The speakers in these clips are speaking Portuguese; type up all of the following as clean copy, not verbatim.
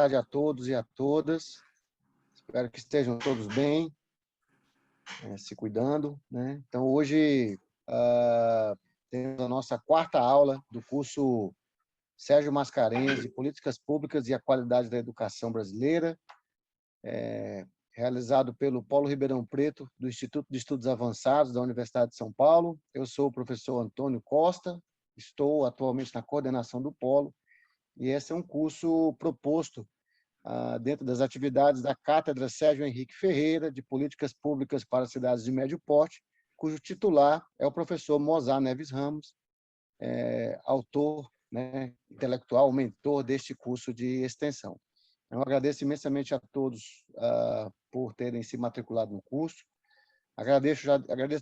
tarde a todos e a todas. Espero que estejam todos bem, se cuidando, né? Então, hoje temos a nossa quarta aula do curso Sérgio Mascarenhas de Políticas Públicas e a Qualidade da Educação Brasileira, realizado pelo Polo Ribeirão Preto, do Instituto de Estudos Avançados da Universidade de São Paulo. Eu sou o professor Antônio Costa, estou atualmente na coordenação do Polo, e esse é um curso proposto dentro das atividades da Cátedra Sérgio Henrique Ferreira, de Políticas Públicas para Cidades de Médio Porte, cujo titular é o professor Mozar Neves Ramos, autor, né, intelectual, mentor deste curso de extensão. Eu agradeço imensamente a todos por terem se matriculado no curso. Agradeço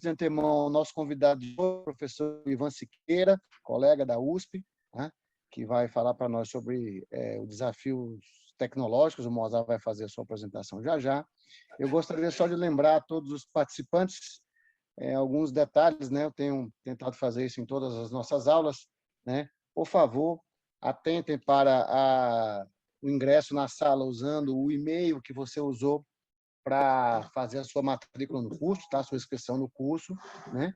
de antemão ao nosso convidado, o professor Ivan Siqueira, colega da USP, né, que vai falar para nós sobre os desafios tecnológicos. O Mozart vai fazer a sua apresentação já já. Eu gostaria só de lembrar a todos os participantes alguns detalhes, né? Eu tenho tentado fazer isso em todas as nossas aulas, né? Por favor, atentem para o ingresso na sala usando o e-mail que você usou para fazer a sua matrícula no curso, tá? A sua inscrição no curso, né?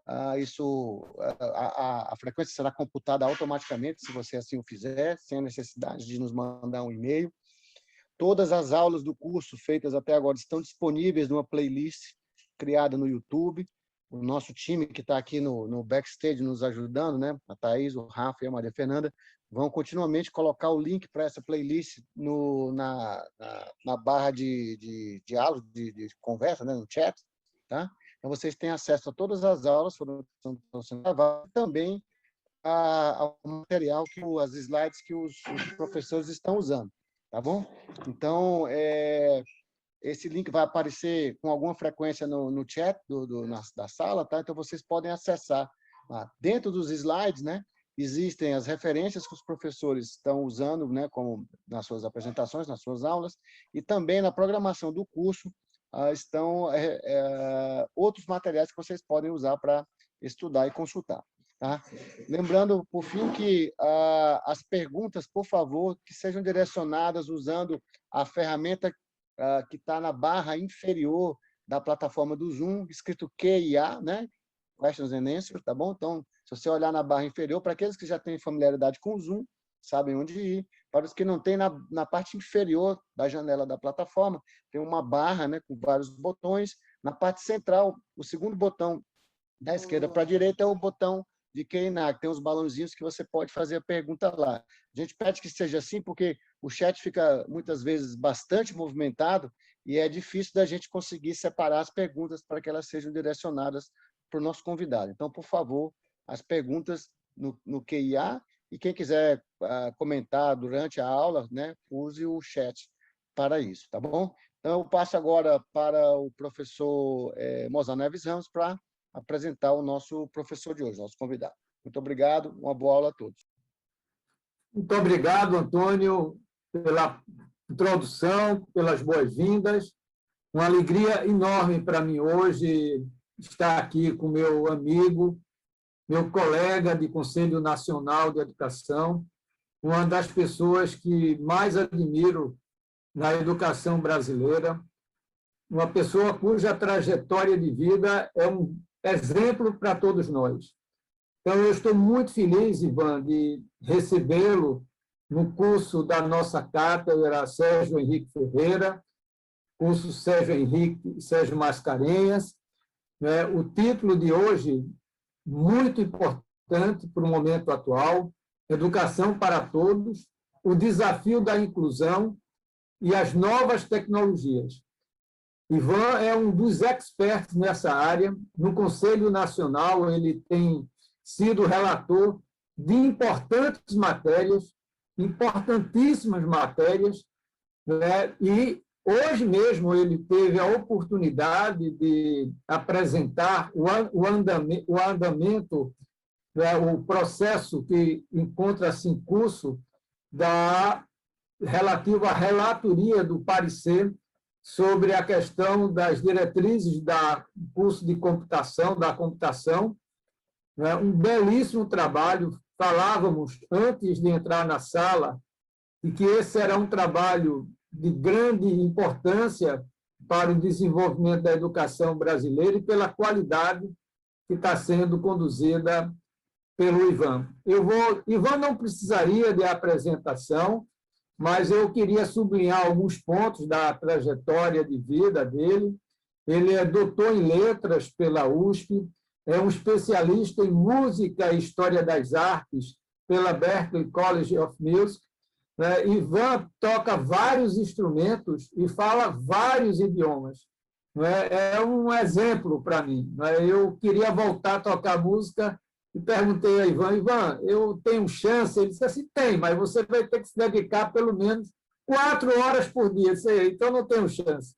A frequência será computada automaticamente, se você assim o fizer, sem a necessidade de nos mandar um e-mail. Todas as aulas do curso feitas até agora estão disponíveis numa playlist criada no YouTube. O nosso time que está aqui no backstage nos ajudando, né? A Thaís, o Rafa e a Maria Fernanda, vão continuamente colocar o link para essa playlist na barra de diálogo, de conversa, né? No chat, tá? Então, vocês têm acesso a todas as aulas, foram sendo gravadas, também ao material, as slides que os professores estão usando, tá bom? Então, esse link vai aparecer com alguma frequência no chat da sala, tá? Então, vocês podem acessar. Dentro dos slides, né, existem as referências que os professores estão usando, né, como nas suas apresentações, nas suas aulas, e também na programação do curso estão outros materiais que vocês podem usar para estudar e consultar. Tá? Lembrando, por fim, que as perguntas, por favor, que sejam direcionadas usando a ferramenta que está na barra inferior da plataforma do Zoom, escrito QIA, né? Questions and Answers, tá bom? Então, se você olhar na barra inferior, para aqueles que já têm familiaridade com o Zoom, sabem onde ir. Para os que não têm, na parte inferior da janela da plataforma, tem uma barra, né, com vários botões. Na parte central, o segundo botão da esquerda para a direita é o botão de Q&A, que tem os balãozinhos que você pode fazer a pergunta lá. A gente pede que seja assim, porque o chat fica, muitas vezes, bastante movimentado e é difícil da gente conseguir separar as perguntas para que elas sejam direcionadas para o nosso convidado. Então, por favor, as perguntas no QIA, e quem quiser comentar durante a aula, né, use o chat para isso, tá bom? Então, eu passo agora para o professor Mozar Neves Ramos para apresentar o nosso professor de hoje, nosso convidado. Muito obrigado, uma boa aula a todos. Muito obrigado, Antônio, pela introdução, pelas boas-vindas. Uma alegria enorme para mim hoje estar aqui com meu amigo, meu colega de Conselho Nacional de Educação, uma das pessoas que mais admiro na educação brasileira, uma pessoa cuja trajetória de vida é um exemplo para todos nós. Então, eu estou muito feliz, Ivan, de recebê-lo no curso da nossa cátedra Sérgio Henrique Ferreira, curso Sérgio Mascarenhas. O título de hoje, muito importante para o momento atual, Educação para Todos, o desafio da inclusão e as novas tecnologias. Ivan é um dos experts nessa área. No Conselho Nacional, ele tem sido relator de importantes matérias, importantíssimas matérias, né? E hoje mesmo ele teve a oportunidade de apresentar o andamento, né, o processo que encontra-se em curso relativo à relatoria do parecer sobre a questão das diretrizes do curso de computação, né? Um belíssimo trabalho. Falávamos, antes de entrar na sala, e que esse será um trabalho de grande importância para o desenvolvimento da educação brasileira e pela qualidade que está sendo conduzida pelo Ivan. Ivan não precisaria de apresentação, mas eu queria sublinhar alguns pontos da trajetória de vida dele. Ele é doutor em letras pela USP, é um especialista em música e história das artes pela Berklee College of Music. Ivan toca vários instrumentos e fala vários idiomas. É um exemplo para mim. Eu queria voltar a tocar música e perguntei a Ivan, eu tenho chance? Ele disse assim, tem, mas você vai ter que se dedicar pelo menos 4 horas por dia. Eu disse, então não tenho chance.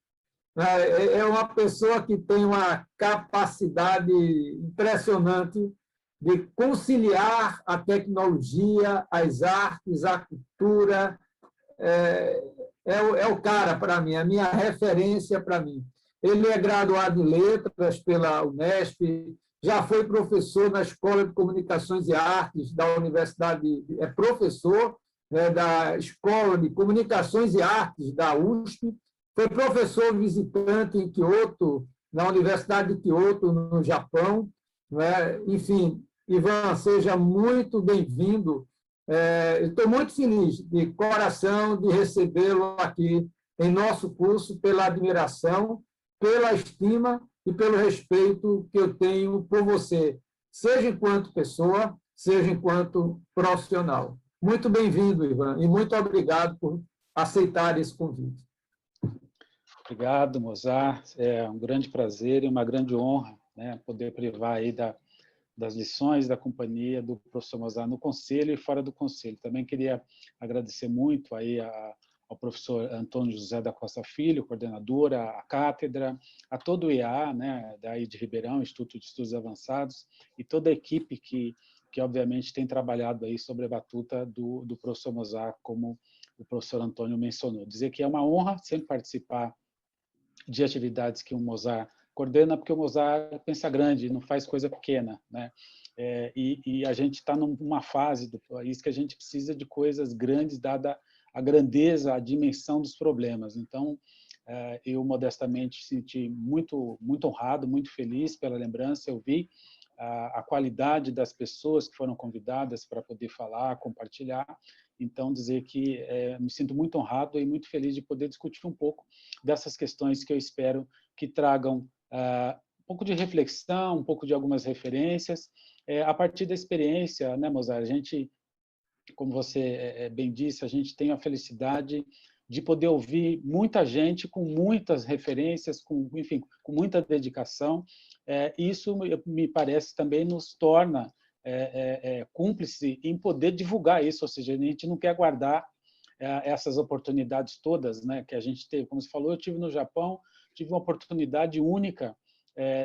É uma pessoa que tem uma capacidade impressionante de conciliar a tecnologia, as artes, a cultura. É o cara para mim, a minha referência para mim. Ele é graduado em letras pela Unesp, já foi professor na Escola de Comunicações e Artes da Universidade, é professor, né, da Escola de Comunicações e Artes da USP, foi professor visitante em Kyoto, na Universidade de Kyoto, no Japão. Né? Enfim, Ivan, seja muito bem-vindo. Estou muito feliz, de coração, de recebê-lo aqui em nosso curso, pela admiração, pela estima e pelo respeito que eu tenho por você, seja enquanto pessoa, seja enquanto profissional. Muito bem-vindo, Ivan, e muito obrigado por aceitar esse convite. Obrigado, Mozart. É um grande prazer e uma grande honra, né, poder privar aí das lições da companhia do professor Mozart no Conselho e fora do Conselho. Também queria agradecer muito aí ao professor Antônio José da Costa Filho, coordenadora, à cátedra, a todo o IA, né, daí de Ribeirão, Instituto de Estudos Avançados, e toda a equipe que obviamente tem trabalhado aí sobre a batuta do professor Mozart, como o professor Antônio mencionou. Dizer que é uma honra sempre participar de atividades que o Mozart coordena, porque o Mozart pensa grande, não faz coisa pequena, né? E a gente está numa fase do país que a gente precisa de coisas grandes, dada a grandeza, a dimensão dos problemas. Então, eu modestamente senti muito honrado, muito feliz pela lembrança. Eu vi a qualidade das pessoas que foram convidadas para poder falar, compartilhar. Então, dizer que me sinto muito honrado e muito feliz de poder discutir um pouco dessas questões que eu espero que tragam um pouco de reflexão, um pouco de algumas referências, a partir da experiência, né, Mozart? A gente, como você bem disse, a gente tem a felicidade de poder ouvir muita gente com muitas referências, enfim, com muita dedicação. Isso, me parece, também nos torna cúmplice em poder divulgar isso, ou seja, a gente não quer guardar essas oportunidades todas, né, que a gente teve. Como você falou, eu tive no Japão, tive uma oportunidade única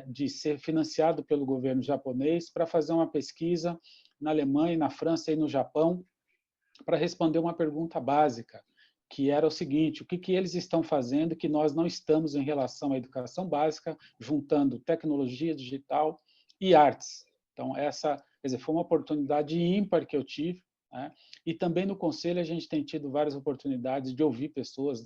de ser financiado pelo governo japonês para fazer uma pesquisa na Alemanha, na França e no Japão, para responder uma pergunta básica, que era o seguinte: o que eles estão fazendo que nós não estamos em relação à educação básica, juntando tecnologia digital e artes. Então, essa, quer dizer, foi uma oportunidade ímpar que eu tive, né? E também no Conselho a gente tem tido várias oportunidades de ouvir pessoas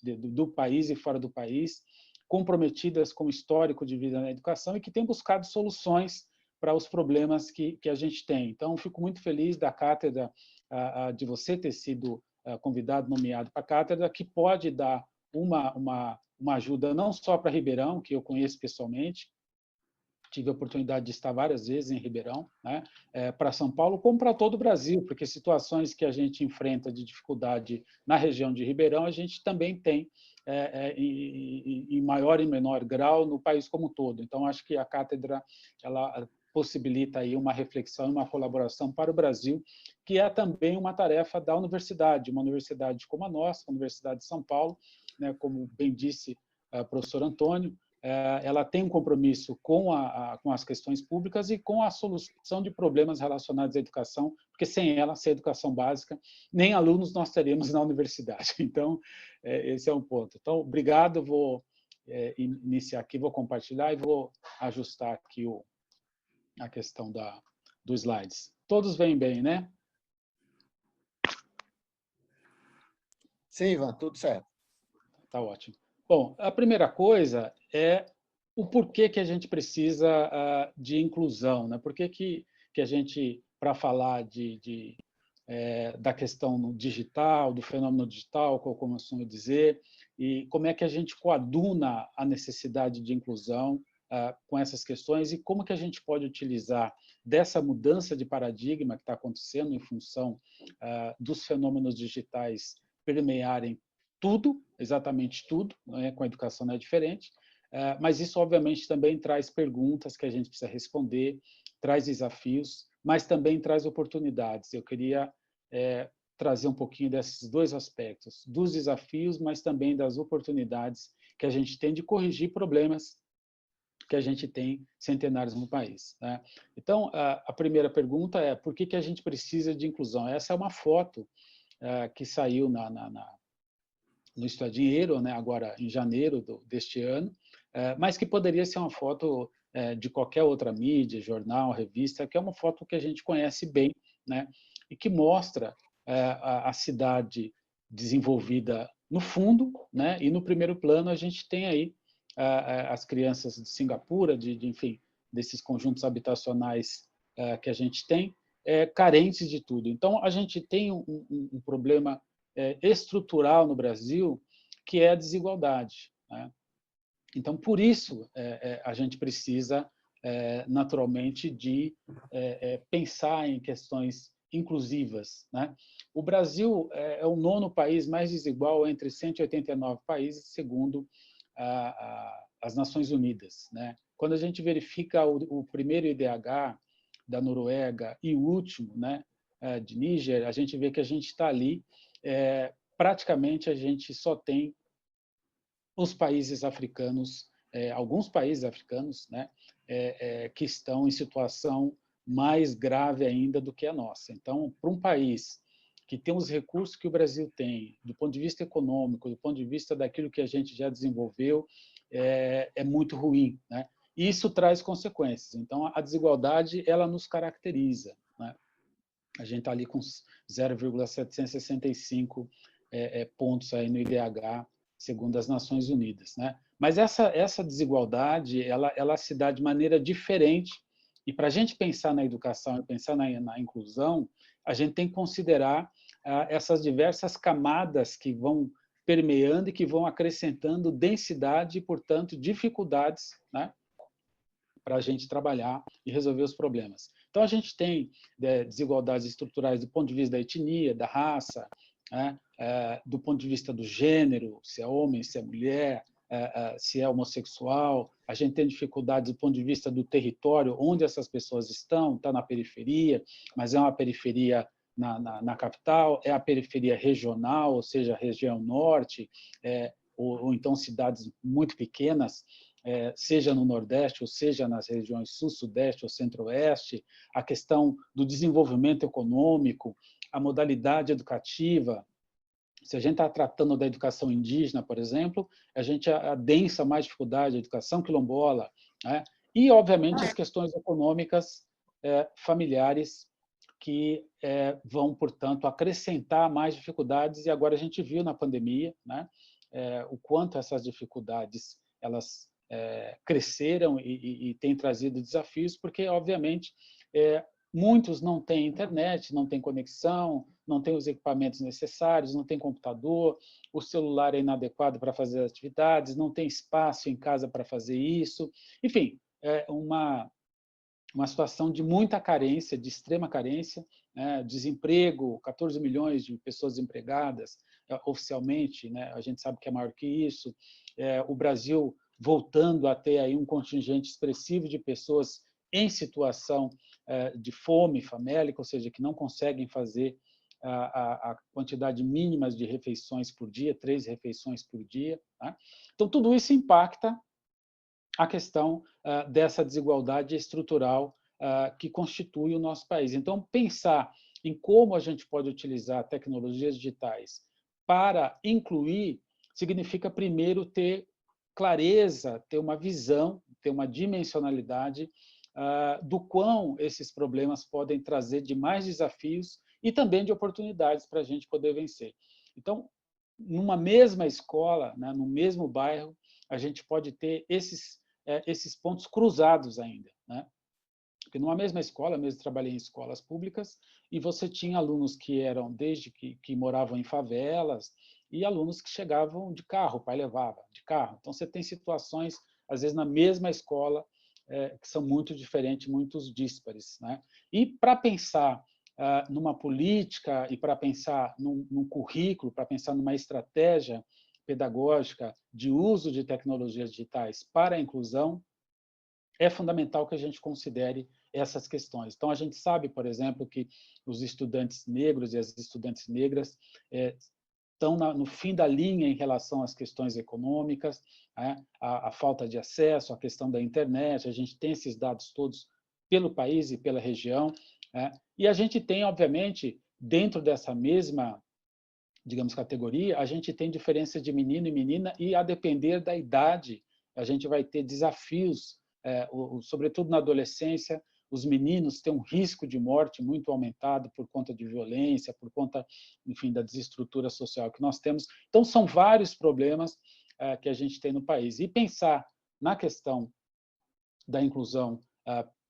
do país e fora do país, comprometidas com o histórico de vida na educação e que têm buscado soluções para os problemas que a gente tem. Então, fico muito feliz da cátedra, de você ter sido convidado, nomeado para a cátedra, que pode dar uma ajuda não só para Ribeirão, que eu conheço pessoalmente, tive a oportunidade de estar várias vezes em Ribeirão, né, para São Paulo, como para todo o Brasil, porque situações que a gente enfrenta de dificuldade na região de Ribeirão, a gente também tem em maior e menor grau no país como um todo. Então, acho que a cátedra ela possibilita aí uma reflexão e uma colaboração para o Brasil, que é também uma tarefa da universidade, uma universidade como a nossa, a Universidade de São Paulo, né, como bem disse o professor Antônio, ela tem um compromisso com as questões públicas e com a solução de problemas relacionados à educação, porque sem ela, sem a educação básica, nem alunos nós teremos na universidade. Então, esse é um ponto. Então, obrigado, vou iniciar aqui, vou compartilhar e vou ajustar aqui a questão dos slides. Todos veem bem, né? Sim, Ivan, tudo certo. Tá ótimo. Bom, a primeira coisa é o porquê que a gente precisa de inclusão, né? Por que a gente, para falar da questão no digital, do fenômeno digital, como eu costumo dizer, e como é que a gente coaduna a necessidade de inclusão com essas questões e como que a gente pode utilizar dessa mudança de paradigma que está acontecendo em função dos fenômenos digitais permearem tudo, exatamente tudo, né? Com a educação não é diferente, mas isso, obviamente, também traz perguntas que a gente precisa responder, traz desafios, mas também traz oportunidades. Eu queria trazer um pouquinho desses dois aspectos, dos desafios, mas também das oportunidades que a gente tem de corrigir problemas que a gente tem centenários no país, né? Então, a primeira pergunta é por que a gente precisa de inclusão? Essa é uma foto que saiu no Isto é Dinheiro, né, agora em janeiro deste ano, mas que poderia ser uma foto de qualquer outra mídia, jornal, revista, que é uma foto que a gente conhece bem, né, e que mostra a cidade desenvolvida no fundo, né, e no primeiro plano a gente tem aí as crianças de Singapura, enfim, desses conjuntos habitacionais que a gente tem, carentes de tudo. Então, a gente tem um problema estrutural no Brasil, que é a desigualdade, né? Então, por isso, a gente precisa, naturalmente, de pensar em questões inclusivas, né? O Brasil é o 9º país mais desigual entre 189 países, segundo as Nações Unidas, né? Quando a gente verifica o primeiro IDH da Noruega e o último, né, de Níger, a gente vê que a gente está ali, praticamente a gente só tem os países africanos, alguns países africanos, né, que estão em situação mais grave ainda do que a nossa. Então, para um país que tem os recursos que o Brasil tem, do ponto de vista econômico, do ponto de vista daquilo que a gente já desenvolveu, é muito ruim, né? E isso traz consequências. Então, a desigualdade, ela nos caracteriza, né? A gente está ali com 0,765 pontos aí no IDH, segundo as Nações Unidas, né? Mas essa desigualdade, ela se dá de maneira diferente, e para a gente pensar na educação e pensar na inclusão, a gente tem que considerar essas diversas camadas que vão permeando e que vão acrescentando densidade e, portanto, dificuldades, né, para a gente trabalhar e resolver os problemas. Então, a gente tem desigualdades estruturais do ponto de vista da etnia, da raça, né, do ponto de vista do gênero, se é homem, se é mulher, se é homossexual. A gente tem dificuldades do ponto de vista do território, onde essas pessoas estão, está na periferia, mas é uma periferia na capital, é a periferia regional, ou seja, a região norte, ou então cidades muito pequenas, seja no Nordeste, ou seja nas regiões Sul, Sudeste ou Centro-Oeste, a questão do desenvolvimento econômico, a modalidade educativa. Se a gente está tratando da educação indígena, por exemplo, a gente adensa mais dificuldade, a educação quilombola, né? E, obviamente, as questões econômicas familiares que vão, portanto, acrescentar mais dificuldades, e agora a gente viu na pandemia, né, o quanto essas dificuldades elas cresceram e têm trazido desafios, porque, obviamente, muitos não têm internet, não têm conexão, não têm os equipamentos necessários, não têm computador, o celular é inadequado para fazer atividades, não tem espaço em casa para fazer isso. Enfim, é uma situação de muita carência, de extrema carência, né? Desemprego, 14 milhões de pessoas desempregadas oficialmente, né? A gente sabe que é maior que isso. O Brasil voltando a ter aí um contingente expressivo de pessoas em situação de fome famélica, ou seja, que não conseguem fazer a quantidade mínima de refeições por dia, 3 refeições por dia, tá? Então, tudo isso impacta a questão dessa desigualdade estrutural que constitui o nosso país. Então, pensar em como a gente pode utilizar tecnologias digitais para incluir significa, primeiro, ter clareza, ter uma visão, ter uma dimensionalidade do quão esses problemas podem trazer de mais desafios e também de oportunidades para a gente poder vencer. Então, numa mesma escola, né, no mesmo bairro, a gente pode ter esses pontos cruzados ainda, né? Porque numa mesma escola, eu mesmo trabalhei em escolas públicas, e você tinha alunos que eram desde que moravam em favelas e alunos que chegavam de carro, o pai levava de carro. Então você tem situações, às vezes, na mesma escola, que são muito diferentes, muito díspares, né? E para pensar numa política e para pensar num currículo, para pensar numa estratégia pedagógica de uso de tecnologias digitais para a inclusão, é fundamental que a gente considere essas questões. Então, a gente sabe, por exemplo, que os estudantes negros e as estudantes negras estão no fim da linha em relação às questões econômicas, né? A falta de acesso, a questão da internet, a gente tem esses dados todos pelo país e pela região, né? E a gente tem, obviamente, dentro dessa mesma, digamos, categoria, a gente tem diferença de menino e menina, e a depender da idade, a gente vai ter desafios, sobretudo na adolescência. Os meninos têm um risco de morte muito aumentado por conta de violência, por conta, enfim, da desestrutura social que nós temos. Então, são vários problemas que a gente tem no país. E pensar na questão da inclusão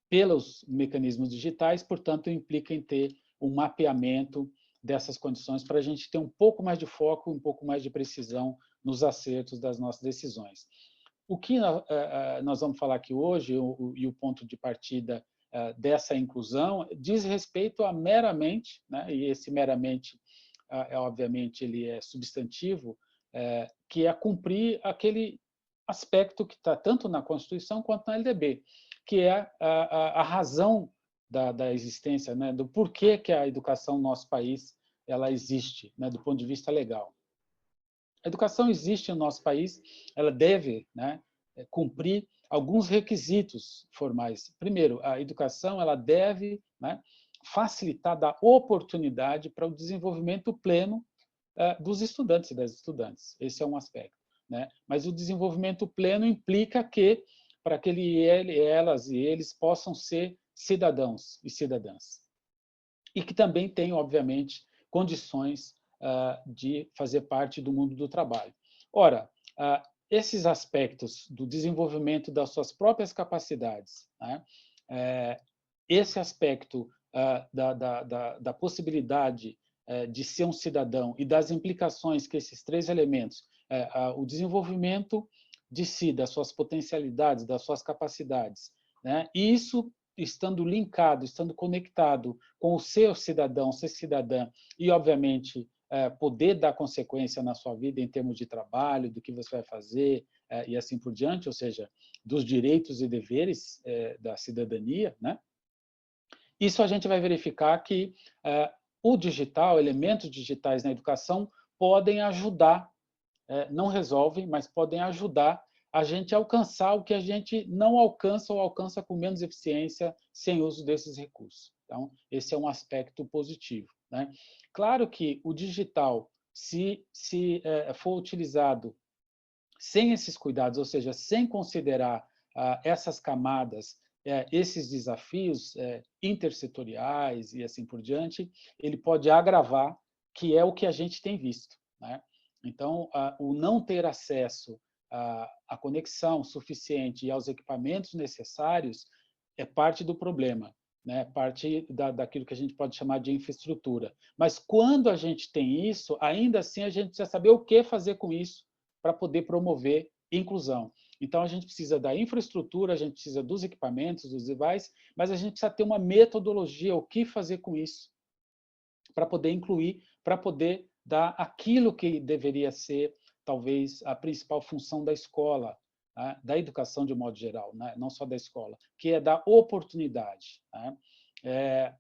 pelos mecanismos digitais, portanto, implica em ter um mapeamento dessas condições para a gente ter um pouco mais de foco, um pouco mais de precisão nos acertos das nossas decisões. O que nós vamos falar aqui hoje, e o ponto de partida dessa inclusão, diz respeito a meramente, né, e esse meramente, obviamente, ele é substantivo, que é cumprir aquele aspecto que está tanto na Constituição quanto na LDB, que é a razão da existência, né, do porquê que a educação no nosso país ela existe, né, do ponto de vista legal. A educação existe no nosso país, ela deve, né, cumprir alguns requisitos formais. Primeiro, a educação ela deve, né, facilitar, dar oportunidade para o desenvolvimento pleno dos estudantes e das estudantes. Esse é um aspecto, né? Mas o desenvolvimento pleno implica que, para que elas e eles possam ser cidadãos e cidadãs. E que também tenham, obviamente, condições de fazer parte do mundo do trabalho. Ora, esses aspectos do desenvolvimento das suas próprias capacidades, né? Esse aspecto da possibilidade de ser um cidadão e das implicações que esses três elementos, o desenvolvimento de si, das suas potencialidades, das suas capacidades, né? E isso estando linkado, estando conectado com o ser cidadão, ser cidadã, e, obviamente, poder dar consequência na sua vida em termos de trabalho, do que você vai fazer e assim por diante, ou seja, dos direitos e deveres da cidadania, né? Isso a gente vai verificar que o digital, elementos digitais na educação, podem ajudar, não resolvem, mas podem ajudar a gente a alcançar o que a gente não alcança ou alcança com menos eficiência sem uso desses recursos. Então, esse é um aspecto positivo, né? Claro que o digital, se for utilizado sem esses cuidados, ou seja, sem considerar essas camadas, esses desafios intersetoriais e assim por diante, ele pode agravar, que é o que a gente tem visto, né? Então, o não ter acesso à conexão suficiente e aos equipamentos necessários é parte do problema, né? Parte daquilo que a gente pode chamar de infraestrutura. Mas quando a gente tem isso, ainda assim a gente precisa saber o que fazer com isso para poder promover inclusão. Então, a gente precisa da infraestrutura, a gente precisa dos equipamentos, dos devices, mas a gente precisa ter uma metodologia, o que fazer com isso, para poder incluir, para poder dar aquilo que deveria ser, talvez, a principal função da escola, né? Da educação de um modo geral, né? Não só da escola, que é dar oportunidade, né?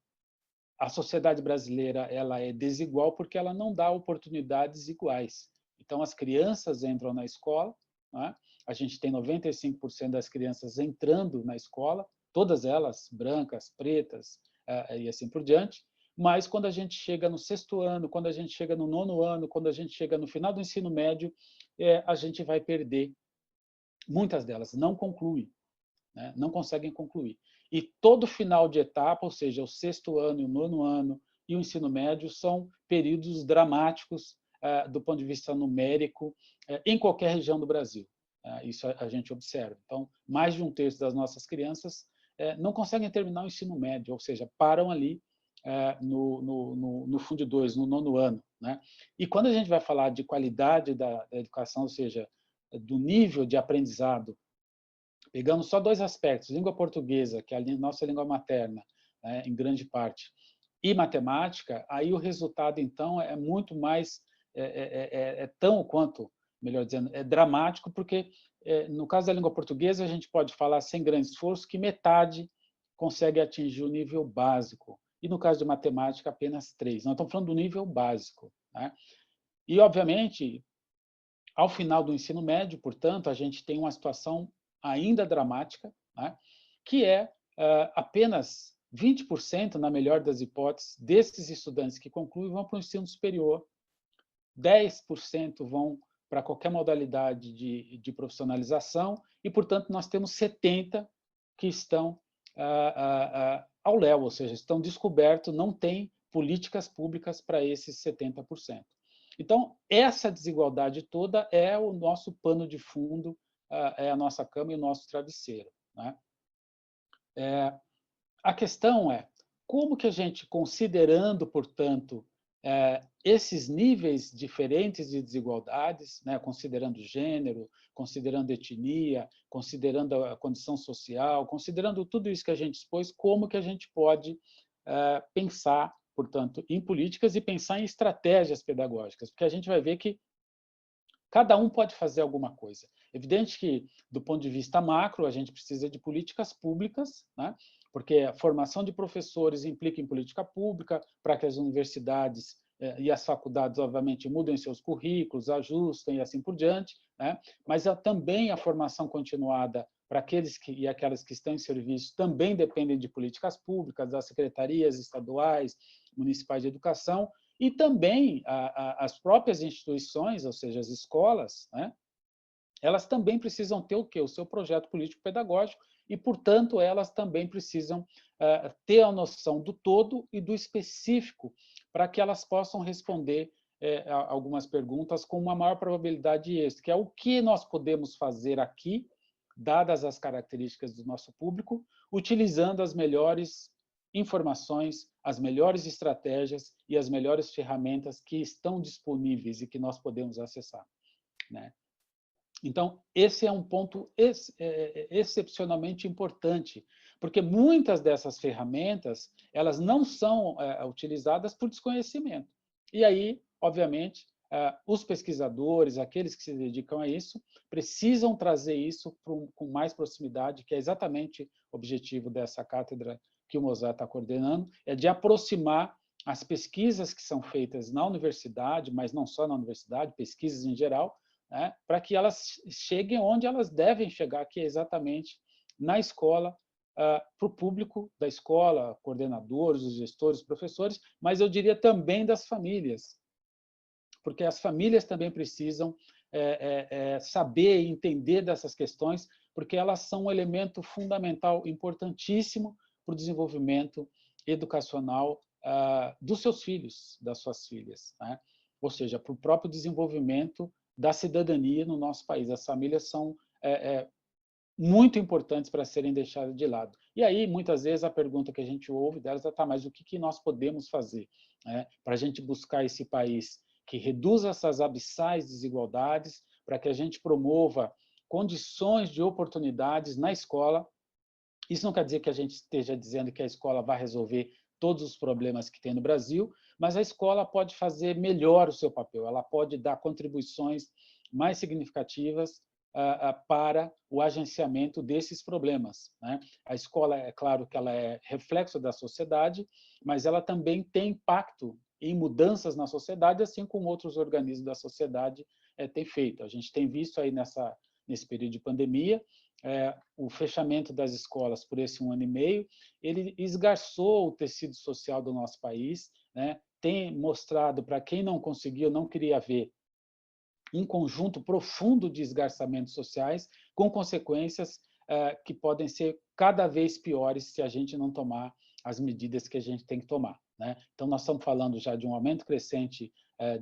A sociedade brasileira ela é desigual porque ela não dá oportunidades iguais. Então, as crianças entram na escola, né? A gente tem 95% das crianças entrando na escola, todas elas brancas, pretas e assim por diante, mas quando a gente chega no 6º ano, quando a gente chega no 9º ano, quando a gente chega no final do ensino médio, a gente vai perder. Muitas delas não concluem, né? Não conseguem concluir. E todo final de etapa, ou seja, o 6º ano e o 9º ano e o ensino médio, são períodos dramáticos do ponto de vista numérico em qualquer região do Brasil. Isso a gente observa. Então, mais de 1/3 das nossas crianças não conseguem terminar o ensino médio, ou seja, param ali no Fundo 2, no 9º ano, né? E quando a gente vai falar de qualidade da educação, ou seja, do nível de aprendizado, pegamos só 2 aspectos, língua portuguesa, que é a nossa língua materna, né, em grande parte, e matemática, aí o resultado, então, é muito mais, tão quanto, melhor dizendo, é dramático, porque, no caso da língua portuguesa, a gente pode falar, sem grande esforço, que metade consegue atingir o nível básico, e no caso de matemática, apenas 3. Nós estamos falando do nível básico, né? E, obviamente, ao final do ensino médio, portanto, a gente tem uma situação ainda dramática, né? Que é apenas 20%, na melhor das hipóteses, desses estudantes que concluem vão para o ensino superior, 10% vão para qualquer modalidade de profissionalização e, portanto, nós temos 70% que estão ao léu, ou seja, estão descobertos, não tem políticas públicas para esses 70%. Então, essa desigualdade toda é o nosso pano de fundo, é a nossa cama e o nosso travesseiro, né? A questão é como que a gente, considerando, portanto, esses níveis diferentes de desigualdades, né, considerando gênero, considerando etnia, considerando a condição social, considerando tudo isso que a gente expôs, como que a gente pode pensar, portanto, em políticas e pensar em estratégias pedagógicas, porque a gente vai ver que cada um pode fazer alguma coisa. Evidente que, do ponto de vista macro, a gente precisa de políticas públicas, né? Porque a formação de professores implica em política pública, para que as universidades e as faculdades, obviamente, mudem seus currículos, ajustem e assim por diante, né? Mas também a formação continuada para aqueles e aquelas que estão em serviço também dependem de políticas públicas, das secretarias estaduais, municipais de educação, e também as próprias instituições, ou seja, as escolas, né? Elas também precisam ter o quê? O seu projeto político-pedagógico e, portanto, elas também precisam ter a noção do todo e do específico para que elas possam responder algumas perguntas com uma maior probabilidade de êxito, que é o que nós podemos fazer aqui, dadas as características do nosso público, utilizando as melhores informações, as melhores estratégias e as melhores ferramentas que estão disponíveis e que nós podemos acessar, né? Então, esse é um ponto excepcionalmente importante, porque muitas dessas ferramentas elas não são utilizadas por desconhecimento. E aí, obviamente, os pesquisadores, aqueles que se dedicam a isso, precisam trazer isso com mais proximidade, que é exatamente o objetivo dessa cátedra que o Mozart está coordenando, é de aproximar as pesquisas que são feitas na universidade, mas não só na universidade, pesquisas em geral, né, para que elas cheguem onde elas devem chegar, que é exatamente na escola, para o público da escola, coordenadores, os gestores, os professores, mas eu diria também das famílias, porque as famílias também precisam saber e entender dessas questões, porque elas são um elemento fundamental, importantíssimo para o desenvolvimento educacional dos seus filhos, das suas filhas, né? Ou seja, para o próprio desenvolvimento da cidadania no nosso país. As famílias são muito importantes para serem deixadas de lado. E aí, muitas vezes, a pergunta que a gente ouve delas é: tá, mas o que nós podemos fazer, né, para a gente buscar esse país que reduza essas abissais desigualdades, para que a gente promova condições de oportunidades na escola? Isso não quer dizer que a gente esteja dizendo que a escola vai resolver todos os problemas que tem no Brasil, mas a escola pode fazer melhor o seu papel, ela pode dar contribuições mais significativas para o agenciamento desses problemas, né? A escola, é claro que ela é reflexo da sociedade, mas ela também tem impacto em mudanças na sociedade, assim como outros organismos da sociedade têm feito. A gente tem visto aí nesse período de pandemia, o fechamento das escolas por esse 1 ano e meio, ele esgarçou o tecido social do nosso país, né? Tem mostrado, para quem não conseguiu, não queria ver, um conjunto profundo de esgarçamentos sociais, com consequências que podem ser cada vez piores se a gente não tomar as medidas que a gente tem que tomar, né? Então, nós estamos falando já de um aumento crescente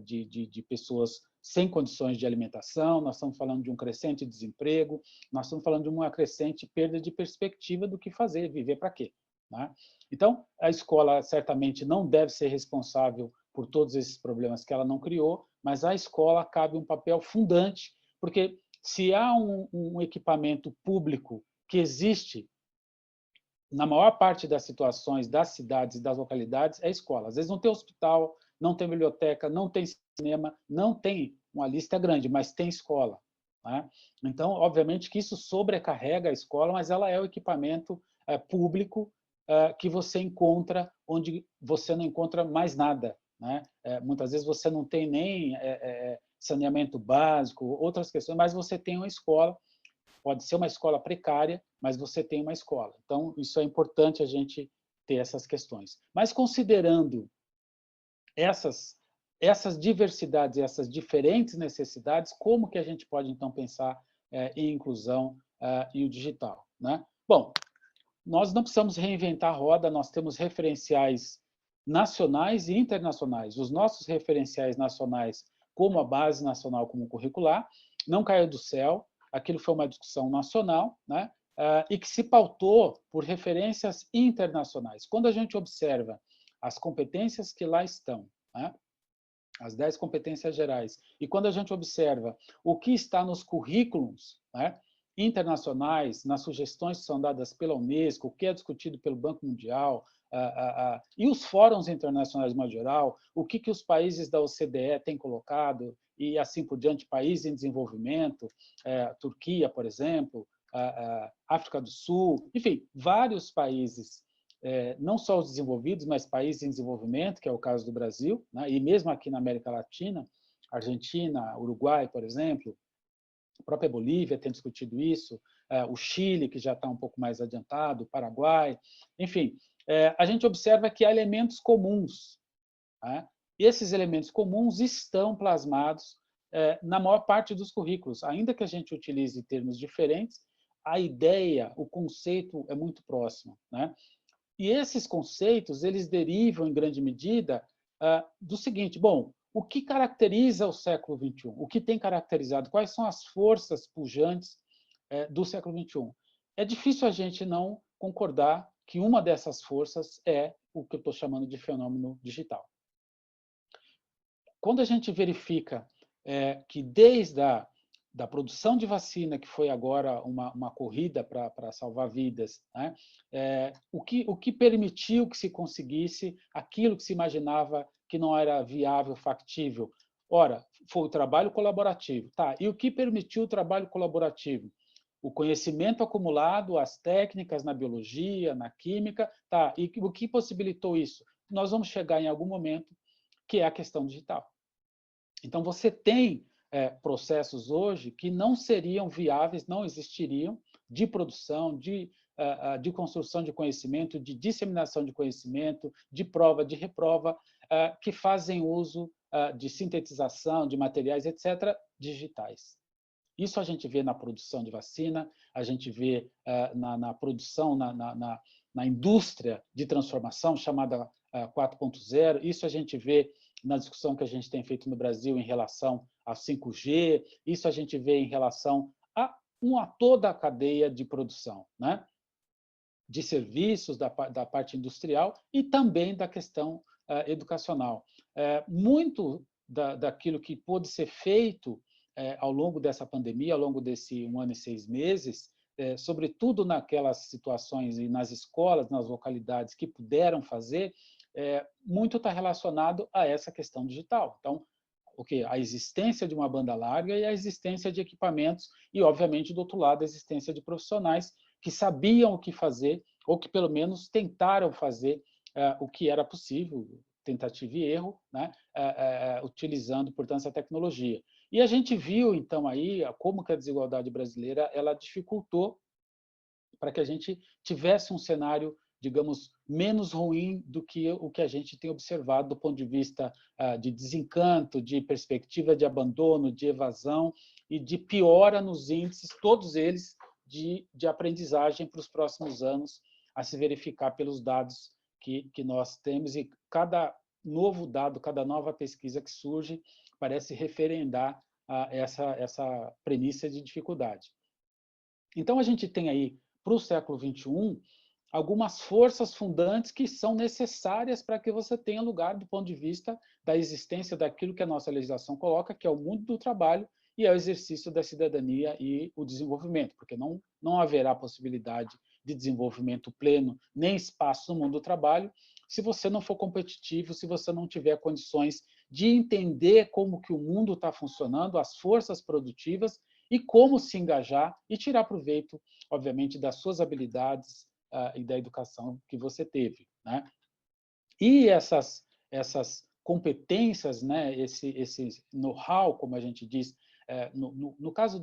de pessoas sem condições de alimentação, nós estamos falando de um crescente desemprego, nós estamos falando de uma crescente perda de perspectiva do que fazer, viver para quê, né? Então, a escola certamente não deve ser responsável por todos esses problemas que ela não criou, mas à escola cabe um papel fundante, porque se há um equipamento público que existe na maior parte das situações das cidades e das localidades, é escola. Às vezes não tem hospital, não tem biblioteca, não tem cinema, não tem, uma lista grande, mas tem escola, né? Então, obviamente que isso sobrecarrega a escola, mas ela é o equipamento público que você encontra onde você não encontra mais nada, né? Muitas vezes você não tem nem saneamento básico, outras questões, mas você tem uma escola. Pode ser uma escola precária, mas você tem uma escola. Então, isso é importante a gente ter essas questões. Mas considerando essas diversidades, essas diferentes necessidades, como que a gente pode, então, pensar em inclusão e o digital, né? Bom, nós não precisamos reinventar a roda, nós temos referenciais nacionais e internacionais. Os nossos referenciais nacionais, como a Base Nacional Comum Curricular, não caiu do céu, aquilo foi uma discussão nacional, né? E que se pautou por referências internacionais. Quando a gente observa as competências que lá estão, né? As 10 competências gerais, e quando a gente observa o que está nos currículos, né, internacionais, nas sugestões que são dadas pela Unesco, o que é discutido pelo Banco Mundial, e os fóruns internacionais de modo geral, o que os países da OCDE têm colocado, e assim por diante, países em desenvolvimento, Turquia, por exemplo, África do Sul, enfim, vários países, não só os desenvolvidos, mas países em desenvolvimento, que é o caso do Brasil, né? E mesmo aqui na América Latina, Argentina, Uruguai, por exemplo, a própria Bolívia tem discutido isso, o Chile, que já está um pouco mais adiantado, o Paraguai, enfim, a gente observa que há elementos comuns, né? E esses elementos comuns estão plasmados na maior parte dos currículos, ainda que a gente utilize termos diferentes, a ideia, o conceito é muito próximo, né? E esses conceitos, eles derivam, em grande medida, do seguinte: bom, o que caracteriza o século XXI? O que tem caracterizado? Quais são as forças pujantes do século XXI? É difícil a gente não concordar que uma dessas forças é o que eu estou chamando de fenômeno digital. Quando a gente verifica que desde da produção de vacina, que foi agora uma corrida para salvar vidas, né? O que permitiu que se conseguisse aquilo que se imaginava que não era viável, factível? Ora, foi o trabalho colaborativo. Tá, e o que permitiu o trabalho colaborativo? O conhecimento acumulado, as técnicas na biologia, na química, tá, e o que possibilitou isso? Nós vamos chegar em algum momento que é a questão digital. Então, você tem processos hoje que não seriam viáveis, não existiriam, de produção, de construção de conhecimento, de disseminação de conhecimento, de prova, de reprova, que fazem uso de sintetização de materiais, etc., digitais. Isso a gente vê na produção de vacina, a gente vê na produção, na indústria de transformação, chamada 4.0, isso a gente vê na discussão que a gente tem feito no Brasil em relação ao 5G, isso a gente vê em relação a toda a cadeia de produção, né? De serviços, da parte industrial e também da questão educacional. Muito daquilo que pôde ser feito ao longo dessa pandemia, ao longo desse 1 ano e 6 meses, sobretudo naquelas situações e nas escolas, nas localidades que puderam fazer, muito está relacionado a essa questão digital. Então, a existência de uma banda larga e a existência de equipamentos e, obviamente, do outro lado, a existência de profissionais que sabiam o que fazer ou que, pelo menos, tentaram fazer o que era possível, tentativa e erro, né? Utilizando, portanto, essa tecnologia. E a gente viu, então, aí como que a desigualdade brasileira ela dificultou para que a gente tivesse um cenário, digamos, menos ruim do que o que a gente tem observado do ponto de vista de desencanto, de perspectiva de abandono, de evasão e de piora nos índices, todos eles de aprendizagem para os próximos anos, a se verificar pelos dados que nós temos, e cada novo dado, cada nova pesquisa que surge parece referendar essa premissa de dificuldade. Então, a gente tem aí, para o século XXI, algumas forças fundantes que são necessárias para que você tenha lugar do ponto de vista da existência daquilo que a nossa legislação coloca, que é o mundo do trabalho e é o exercício da cidadania e o desenvolvimento, porque não haverá possibilidade de desenvolvimento pleno nem espaço no mundo do trabalho se você não for competitivo, se você não tiver condições de entender como que o mundo está funcionando, as forças produtivas e como se engajar e tirar proveito, obviamente, das suas habilidades e da educação que você teve, né? E essas competências, né? Esse know-how, como a gente diz, no caso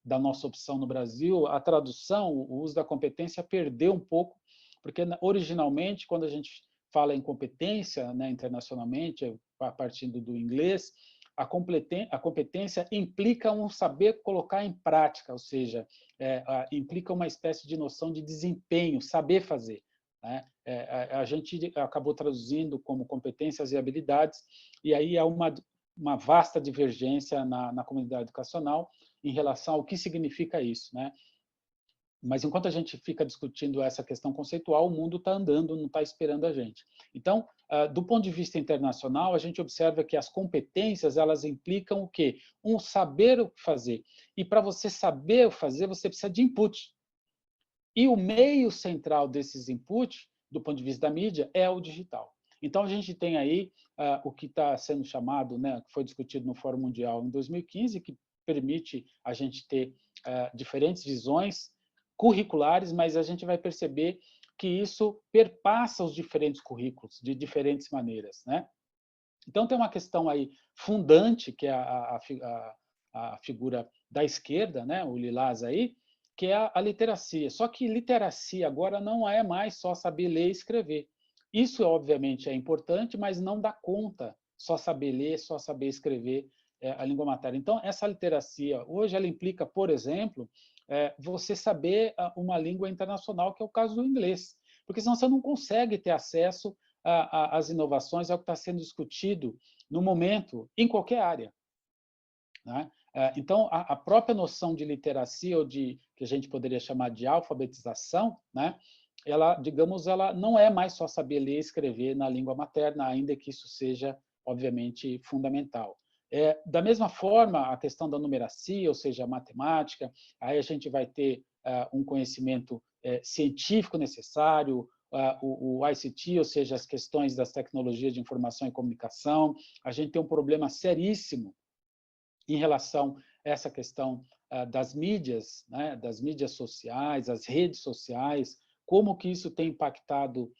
da nossa opção no Brasil, a tradução, o uso da competência perdeu um pouco, porque originalmente, quando a gente fala em competência, né, internacionalmente, partindo do inglês, a competência implica um saber colocar em prática, ou seja, implica uma espécie de noção de desempenho, saber fazer, né? A gente acabou traduzindo como competências e habilidades, e aí há uma vasta divergência na comunidade educacional em relação ao que significa isso, né? Mas enquanto a gente fica discutindo essa questão conceitual, o mundo está andando, não está esperando a gente. Então, do ponto de vista internacional, a gente observa que as competências, elas implicam o quê? Um saber o que fazer. E para você saber o fazer, você precisa de input. E o meio central desses inputs, do ponto de vista da mídia, é o digital. Então, a gente tem aí o que está sendo chamado, né, que foi discutido no Fórum Mundial em 2015, que permite a gente ter diferentes visões curriculares, mas a gente vai perceber que isso perpassa os diferentes currículos de diferentes maneiras, né? Então, tem uma questão aí fundante, que é a figura da esquerda, né, o lilás aí, que é a literacia. Só que literacia agora não é mais só saber ler e escrever. Isso, obviamente, é importante, mas não dá conta só saber ler, só saber escrever a língua materna. Então, essa literacia, hoje, ela implica, por exemplo, você saber uma língua internacional, que é o caso do inglês, porque senão você não consegue ter acesso às inovações, ao que está sendo discutido no momento, em qualquer área, né? Então, a própria noção de literacia, ou que a gente poderia chamar de alfabetização, né? Ela, digamos, ela não é mais só saber ler e escrever na língua materna, ainda que isso seja, obviamente, fundamental. Da mesma forma, a questão da numeracia, ou seja, a matemática, aí a gente vai ter um conhecimento científico necessário, o ICT, ou seja, as questões das tecnologias de informação e comunicação. A gente tem um problema seríssimo em relação a essa questão das mídias, né, das mídias sociais, as redes sociais, como que isso tem impactado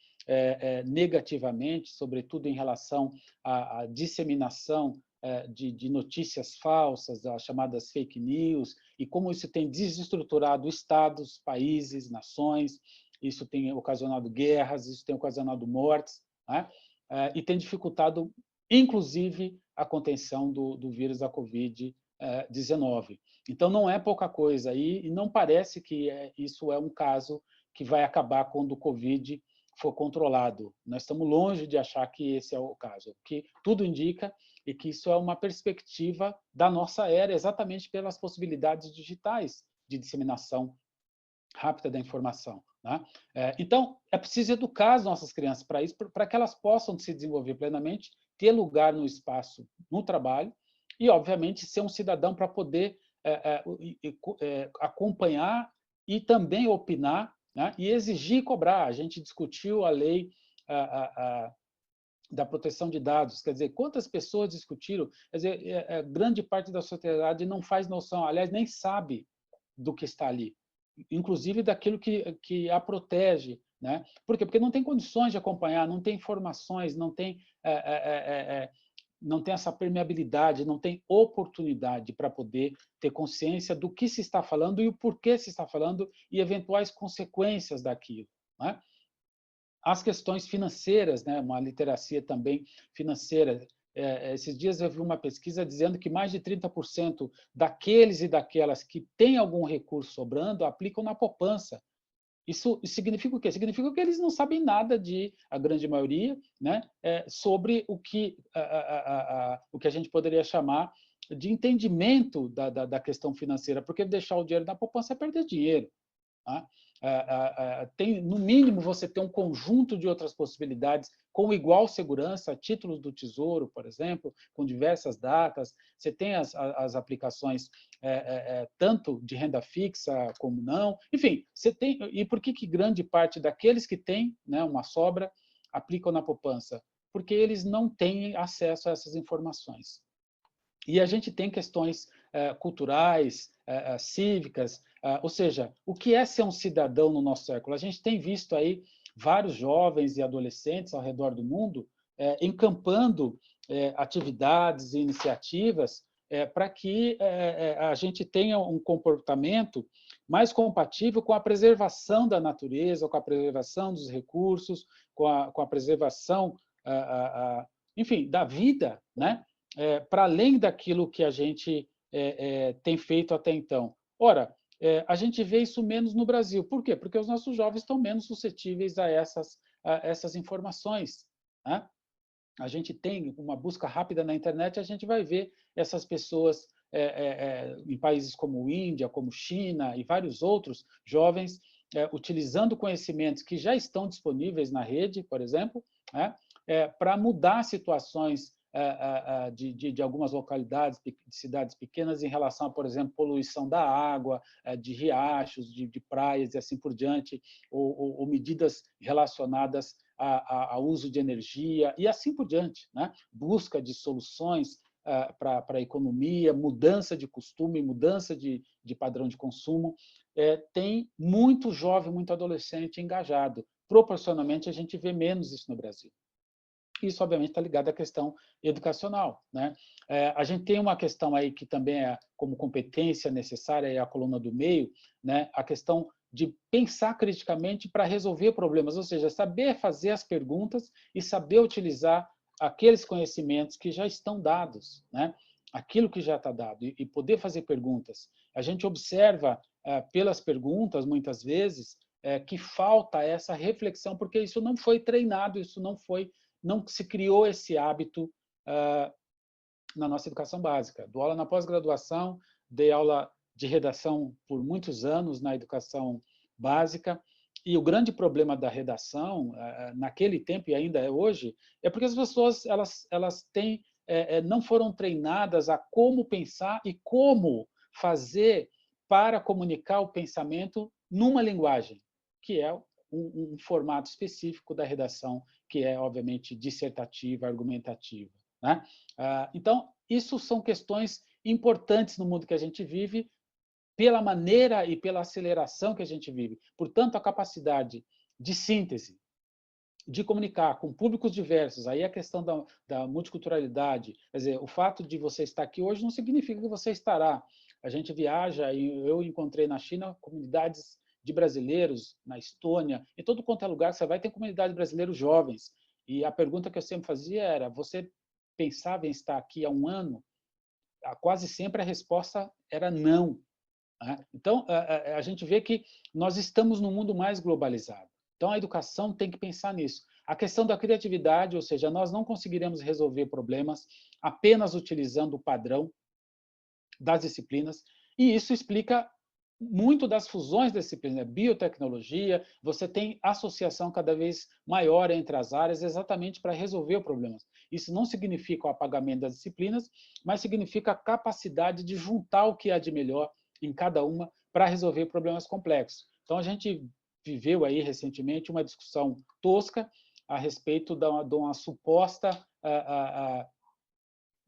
negativamente, sobretudo em relação à disseminação de notícias falsas, as chamadas fake news, e como isso tem desestruturado estados, países, nações, isso tem ocasionado guerras, isso tem ocasionado mortes, né? E tem dificultado, inclusive, a contenção do vírus da Covid-19. Então, não é pouca coisa, e não parece que isso é um caso que vai acabar quando o Covid for controlado. Nós estamos longe de achar que esse é o caso. O que tudo indica é que isso é uma perspectiva da nossa era, exatamente pelas possibilidades digitais de disseminação rápida da informação, né? Então, é preciso educar as nossas crianças para isso, para que elas possam se desenvolver plenamente, ter lugar no espaço, no trabalho, e, obviamente, ser um cidadão para poder acompanhar e também opinar, né? E exigir e cobrar. A gente discutiu a lei da proteção de dados, quer dizer, quantas pessoas discutiram, quer dizer, grande parte da sociedade não faz noção, aliás, nem sabe do que está ali, inclusive daquilo que a protege, né? Por quê? Porque não tem condições de acompanhar, não tem informações, não tem essa permeabilidade, não tem oportunidade para poder ter consciência do que se está falando e o porquê se está falando e eventuais consequências daquilo, né? As questões financeiras, né? Uma literacia também financeira. Esses dias eu vi uma pesquisa dizendo que mais de 30% daqueles e daquelas que têm algum recurso sobrando aplicam na poupança. Isso significa o quê? Significa que eles não sabem nada a grande maioria, né, sobre o que a gente poderia chamar de entendimento da questão financeira, porque deixar o dinheiro na poupança é perder dinheiro. Tá? Tem, no mínimo, você tem um conjunto de outras possibilidades com igual segurança, títulos do Tesouro, por exemplo, com diversas datas. Você tem as aplicações tanto de renda fixa como não. Enfim, você tem. E por que grande parte daqueles que têm, né, uma sobra aplicam na poupança? Porque eles não têm acesso a essas informações. E a gente tem questões culturais, cívicas, ou seja, o que é ser um cidadão no nosso século? A gente tem visto aí vários jovens e adolescentes ao redor do mundo encampando atividades e iniciativas para que a gente tenha um comportamento mais compatível com a preservação da natureza, com a preservação dos recursos, com a preservação, enfim, da vida, né? Para além daquilo que a gente tem feito até então. Ora, a gente vê isso menos no Brasil. Por quê? Porque os nossos jovens estão menos suscetíveis a essas informações. Né? A gente tem uma busca rápida na internet, a gente vai ver essas pessoas em países como Índia, como China e vários outros jovens utilizando conhecimentos que já estão disponíveis na rede, por exemplo, né? Para mudar situações de algumas localidades, de cidades pequenas, em relação a, por exemplo, poluição da água, de riachos, de praias e assim por diante, ou medidas relacionadas ao uso de energia e assim por diante, né? Busca de soluções para a economia, mudança de costume, mudança de padrão de consumo. Tem muito jovem, muito adolescente engajado. Proporcionalmente, a gente vê menos isso no Brasil. Isso, obviamente, está ligado à questão educacional, né? A gente tem uma questão aí que também é como competência necessária, é a coluna do meio, né? A questão de pensar criticamente para resolver problemas, ou seja, saber fazer as perguntas e saber utilizar aqueles conhecimentos que já estão dados, né? Aquilo que já está dado, e poder fazer perguntas. A gente observa, pelas perguntas, muitas vezes, que falta essa reflexão, porque isso não foi treinado, isso não se criou esse hábito na nossa educação básica. Dou aula na pós-graduação, dei aula de redação por muitos anos na educação básica, e o grande problema da redação, naquele tempo e ainda é hoje, é porque as pessoas elas têm, não foram treinadas a como pensar e como fazer para comunicar o pensamento numa linguagem, que é um formato específico da redação, que é, obviamente, dissertativa, argumentativa. Né? Então, isso são questões importantes no mundo que a gente vive, pela maneira e pela aceleração que a gente vive. Portanto, a capacidade de síntese, de comunicar com públicos diversos, aí a questão da multiculturalidade, quer dizer, o fato de você estar aqui hoje não significa que você estará. A gente viaja, e eu encontrei na China comunidades de brasileiros, na Estônia, em todo quanto é lugar que você vai, tem comunidade de brasileiros jovens. E a pergunta que eu sempre fazia era, você pensava em estar aqui há um ano? Quase sempre a resposta era não. Então, a gente vê que nós estamos num mundo mais globalizado. Então, a educação tem que pensar nisso. A questão da criatividade, ou seja, nós não conseguiremos resolver problemas apenas utilizando o padrão das disciplinas, e isso explica muito das fusões das disciplinas. Biotecnologia, você tem associação cada vez maior entre as áreas exatamente para resolver problemas. Isso não significa o apagamento das disciplinas, mas significa a capacidade de juntar o que há de melhor em cada uma para resolver problemas complexos. Então, a gente viveu aí recentemente uma discussão tosca a respeito de uma suposta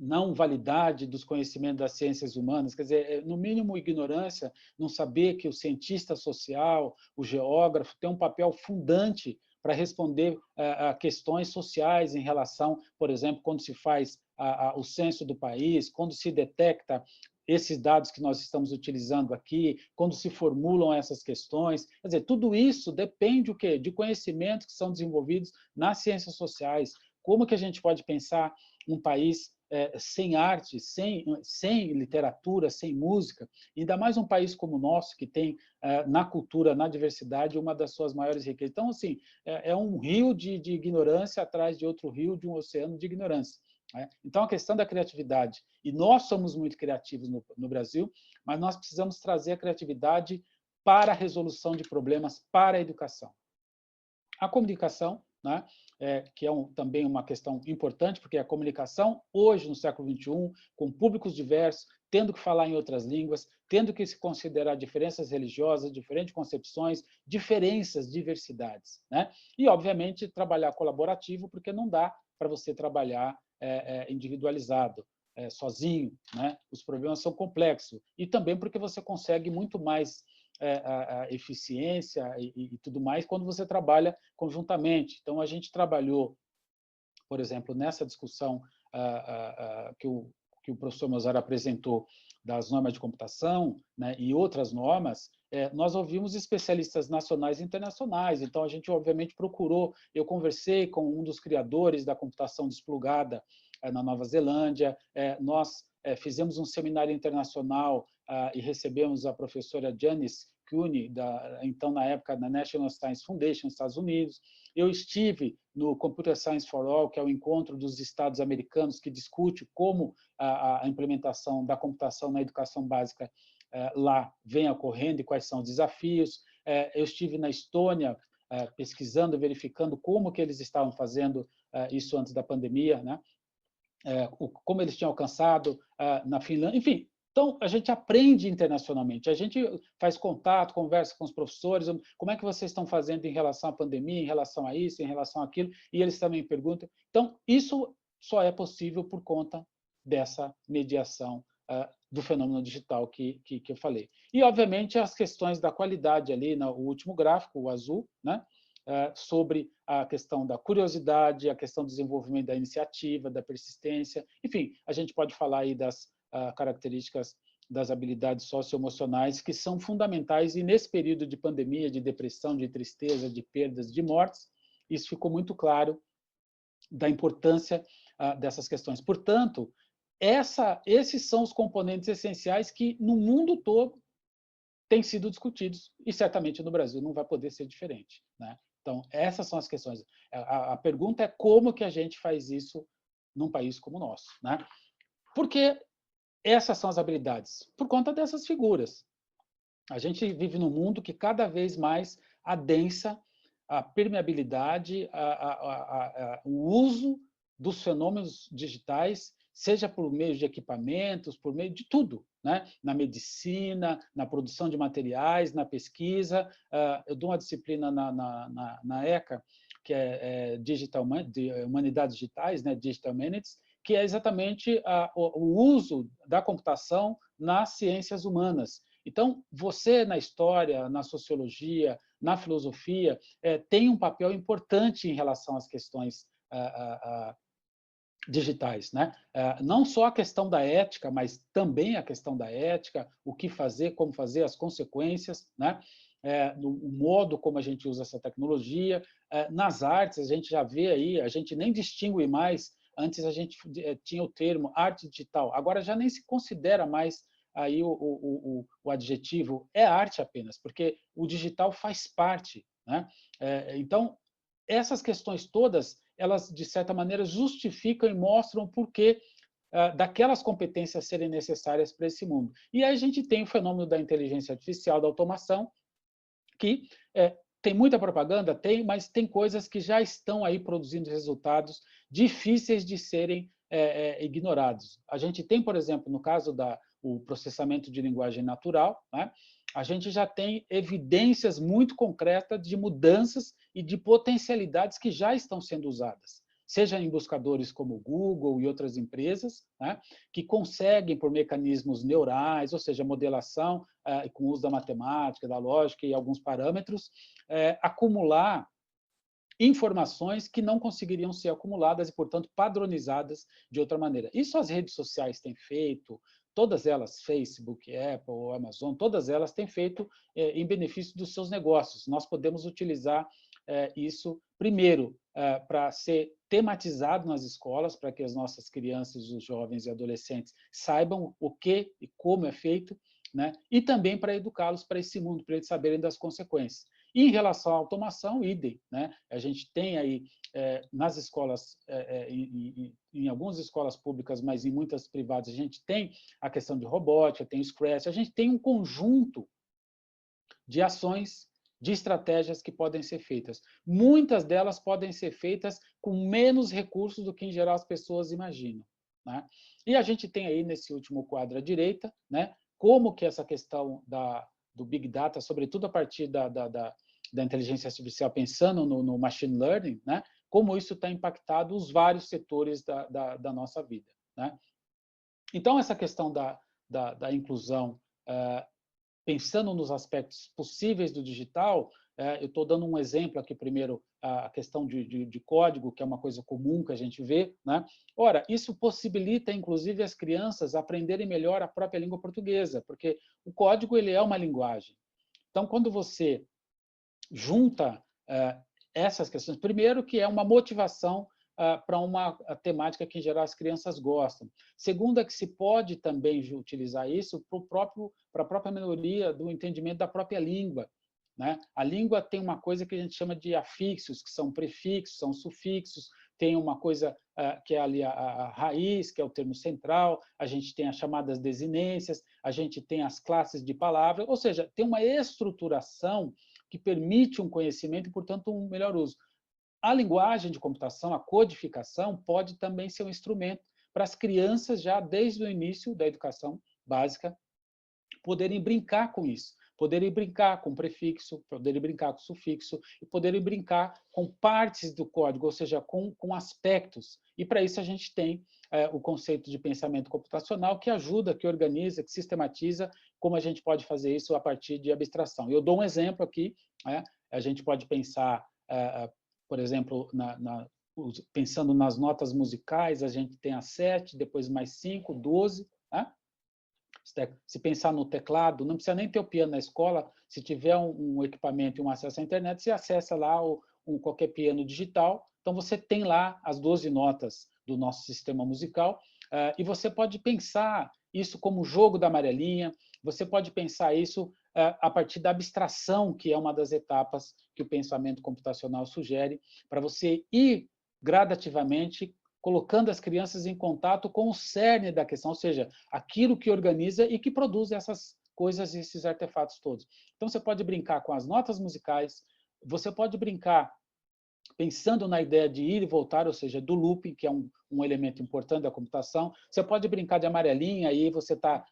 não validade dos conhecimentos das ciências humanas, quer dizer, no mínimo ignorância, não saber que o cientista social, o geógrafo, tem um papel fundante para responder a questões sociais em relação, por exemplo, quando se faz o censo do país, quando se detecta esses dados que nós estamos utilizando aqui, quando se formulam essas questões. Quer dizer, tudo isso depende o quê? De conhecimentos que são desenvolvidos nas ciências sociais. Como que a gente pode pensar um país sem arte, sem literatura, sem música, ainda mais um país como o nosso, que tem na cultura, na diversidade, uma das suas maiores riquezas. Então, assim, é um rio de ignorância atrás de outro rio, de um oceano de ignorância. Então, a questão da criatividade, e nós somos muito criativos no Brasil, mas nós precisamos trazer a criatividade para a resolução de problemas, para a educação. A comunicação, né, que é também uma questão importante, porque a comunicação, hoje, no século XXI, com públicos diversos, tendo que falar em outras línguas, tendo que se considerar diferenças religiosas, diferentes concepções, diferenças, diversidades. Né? E, obviamente, trabalhar colaborativo, porque não dá para você trabalhar individualizado, sozinho. Né? Os problemas são complexos. E também porque você consegue muito mais a eficiência e tudo mais quando você trabalha conjuntamente. Então, a gente trabalhou, por exemplo, nessa discussão que o professor Mozart apresentou das normas de computação, né, e outras normas, nós ouvimos especialistas nacionais e internacionais. Então, a gente, obviamente, procurou. Eu conversei com um dos criadores da computação desplugada na Nova Zelândia. Nós fizemos um seminário internacional e recebemos a professora Janice Cooney, então, na época, na National Science Foundation, nos Estados Unidos. Eu estive no Computer Science for All, que é o encontro dos estados americanos que discute como a implementação da computação na educação básica lá vem ocorrendo e quais são os desafios. Eu estive na Estônia pesquisando, verificando como que eles estavam fazendo isso antes da pandemia, né? Como eles tinham alcançado na Finlândia, enfim. Então, a gente aprende internacionalmente, a gente faz contato, conversa com os professores, como é que vocês estão fazendo em relação à pandemia, em relação a isso, em relação àquilo, e eles também perguntam. Então, isso só é possível por conta dessa mediação do fenômeno digital que eu falei. E, obviamente, as questões da qualidade ali, no último gráfico, o azul, né? Sobre a questão da curiosidade, a questão do desenvolvimento da iniciativa, da persistência. Enfim, a gente pode falar aí das características das habilidades socioemocionais que são fundamentais, e nesse período de pandemia, de depressão, de tristeza, de perdas, de mortes, isso ficou muito claro da importância dessas questões. Portanto, esses são os componentes essenciais que no mundo todo têm sido discutidos, e certamente no Brasil não vai poder ser diferente, né? Então, essas são as questões. A pergunta é como que a gente faz isso num país como o nosso, né? Porque essas são as habilidades, por conta dessas figuras. A gente vive num mundo que cada vez mais adensa a permeabilidade, o uso dos fenômenos digitais, seja por meio de equipamentos, por meio de tudo, né? Na medicina, na produção de materiais, na pesquisa. Eu dou uma disciplina na ECA, que é Humanidades Digitais, né? Digital Humanities, que é exatamente o uso da computação nas ciências humanas. Então, você, na história, na sociologia, na filosofia, tem um papel importante em relação às questões digitais, né? Não só a questão da ética, mas também a questão da ética, o que fazer, como fazer, as consequências, né? O modo como a gente usa essa tecnologia. Nas artes, a gente já vê aí, a gente nem distingue mais. Antes a gente tinha o termo arte digital, agora já nem se considera mais aí o adjetivo, é arte apenas, porque o digital faz parte, né? Então, essas questões todas, elas, de certa maneira, justificam e mostram o porquê daquelas competências serem necessárias para esse mundo. E aí a gente tem o fenômeno da inteligência artificial, da automação, que tem muita propaganda, mas tem coisas que já estão aí produzindo resultados difíceis de serem ignorados. A gente tem, por exemplo, no caso do processamento de linguagem natural, né? A gente já tem evidências muito concretas de mudanças e de potencialidades que já estão sendo usadas, seja em buscadores como o Google e outras empresas, né, que conseguem, por mecanismos neurais, ou seja, modelação com o uso da matemática, da lógica e alguns parâmetros, acumular informações que não conseguiriam ser acumuladas e, portanto, padronizadas de outra maneira. Isso as redes sociais têm feito, todas elas, Facebook, Apple, Amazon, todas elas têm feito em benefício dos seus negócios. Nós podemos utilizar isso primeiro, para ser tematizado nas escolas, para que as nossas crianças, os jovens e adolescentes saibam o que e como é feito, né? E também para educá-los para esse mundo, para eles saberem das consequências. E em relação à automação, idem, né? A gente tem aí, nas escolas, em algumas escolas públicas, mas em muitas privadas, a gente tem a questão de robótica, tem o Scratch, a gente tem um conjunto de ações, de estratégias que podem ser feitas. Muitas delas podem ser feitas com menos recursos do que, em geral, as pessoas imaginam, né? E a gente tem aí, nesse último quadro à direita, né, como que essa questão do Big Data, sobretudo a partir da inteligência artificial, pensando no Machine Learning, né, como isso está impactado os vários setores da nossa vida, né? Então, essa questão da inclusão, pensando nos aspectos possíveis do digital, eu estou dando um exemplo aqui primeiro, a questão de código, que é uma coisa comum que a gente vê, né? Ora, isso possibilita, inclusive, as crianças aprenderem melhor a própria língua portuguesa, porque o código ele é uma linguagem. Então, quando você junta essas questões, primeiro que é uma motivação para uma temática que, em geral, as crianças gostam. Segundo, é que se pode também utilizar isso para a própria melhoria do entendimento da própria língua, né? A língua tem uma coisa que a gente chama de afixos, que são prefixos, são sufixos, tem uma coisa que é ali a raiz, que é o termo central, a gente tem as chamadas desinências, a gente tem as classes de palavras, ou seja, tem uma estruturação que permite um conhecimento e, portanto, um melhor uso. A linguagem de computação, a codificação, pode também ser um instrumento para as crianças, já desde o início da educação básica, poderem brincar com isso, poderem brincar com prefixo, poderem brincar com sufixo, e poderem brincar com partes do código, ou seja, com aspectos. E, para isso, a gente tem o conceito de pensamento computacional, que ajuda, que organiza, que sistematiza como a gente pode fazer isso a partir de abstração. Eu dou um exemplo aqui, né? A gente pode pensar, por exemplo, pensando nas notas musicais, a gente tem a 7, depois mais 5, 12, né? Se pensar no teclado, não precisa nem ter o piano na escola, se tiver um equipamento e um acesso à internet, você acessa lá qualquer piano digital, então você tem lá as 12 notas do nosso sistema musical, e você pode pensar isso como o jogo da amarelinha, você pode pensar isso a partir da abstração, que é uma das etapas que o pensamento computacional sugere, para você ir gradativamente colocando as crianças em contato com o cerne da questão, ou seja, aquilo que organiza e que produz essas coisas, esses artefatos todos. Então, você pode brincar com as notas musicais, você pode brincar pensando na ideia de ir e voltar, ou seja, do looping, que é um elemento importante da computação. Você pode brincar de amarelinha, aí você está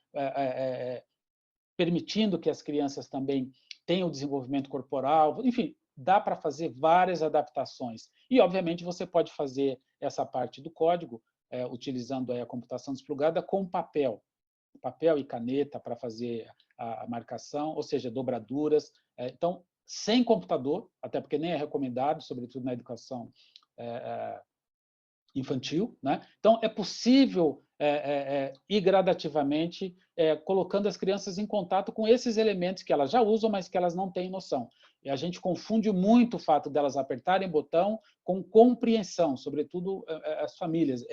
permitindo que as crianças também tenham o desenvolvimento corporal, enfim, dá para fazer várias adaptações. E, obviamente, você pode fazer essa parte do código, utilizando a computação desplugada, com papel e caneta para fazer a marcação, ou seja, dobraduras. Então, sem computador, até porque nem é recomendado, sobretudo na educação infantil, né? Então, é possível ir gradativamente colocando as crianças em contato com esses elementos que elas já usam, mas que elas não têm noção. E a gente confunde muito o fato delas apertarem botão com compreensão, sobretudo as famílias.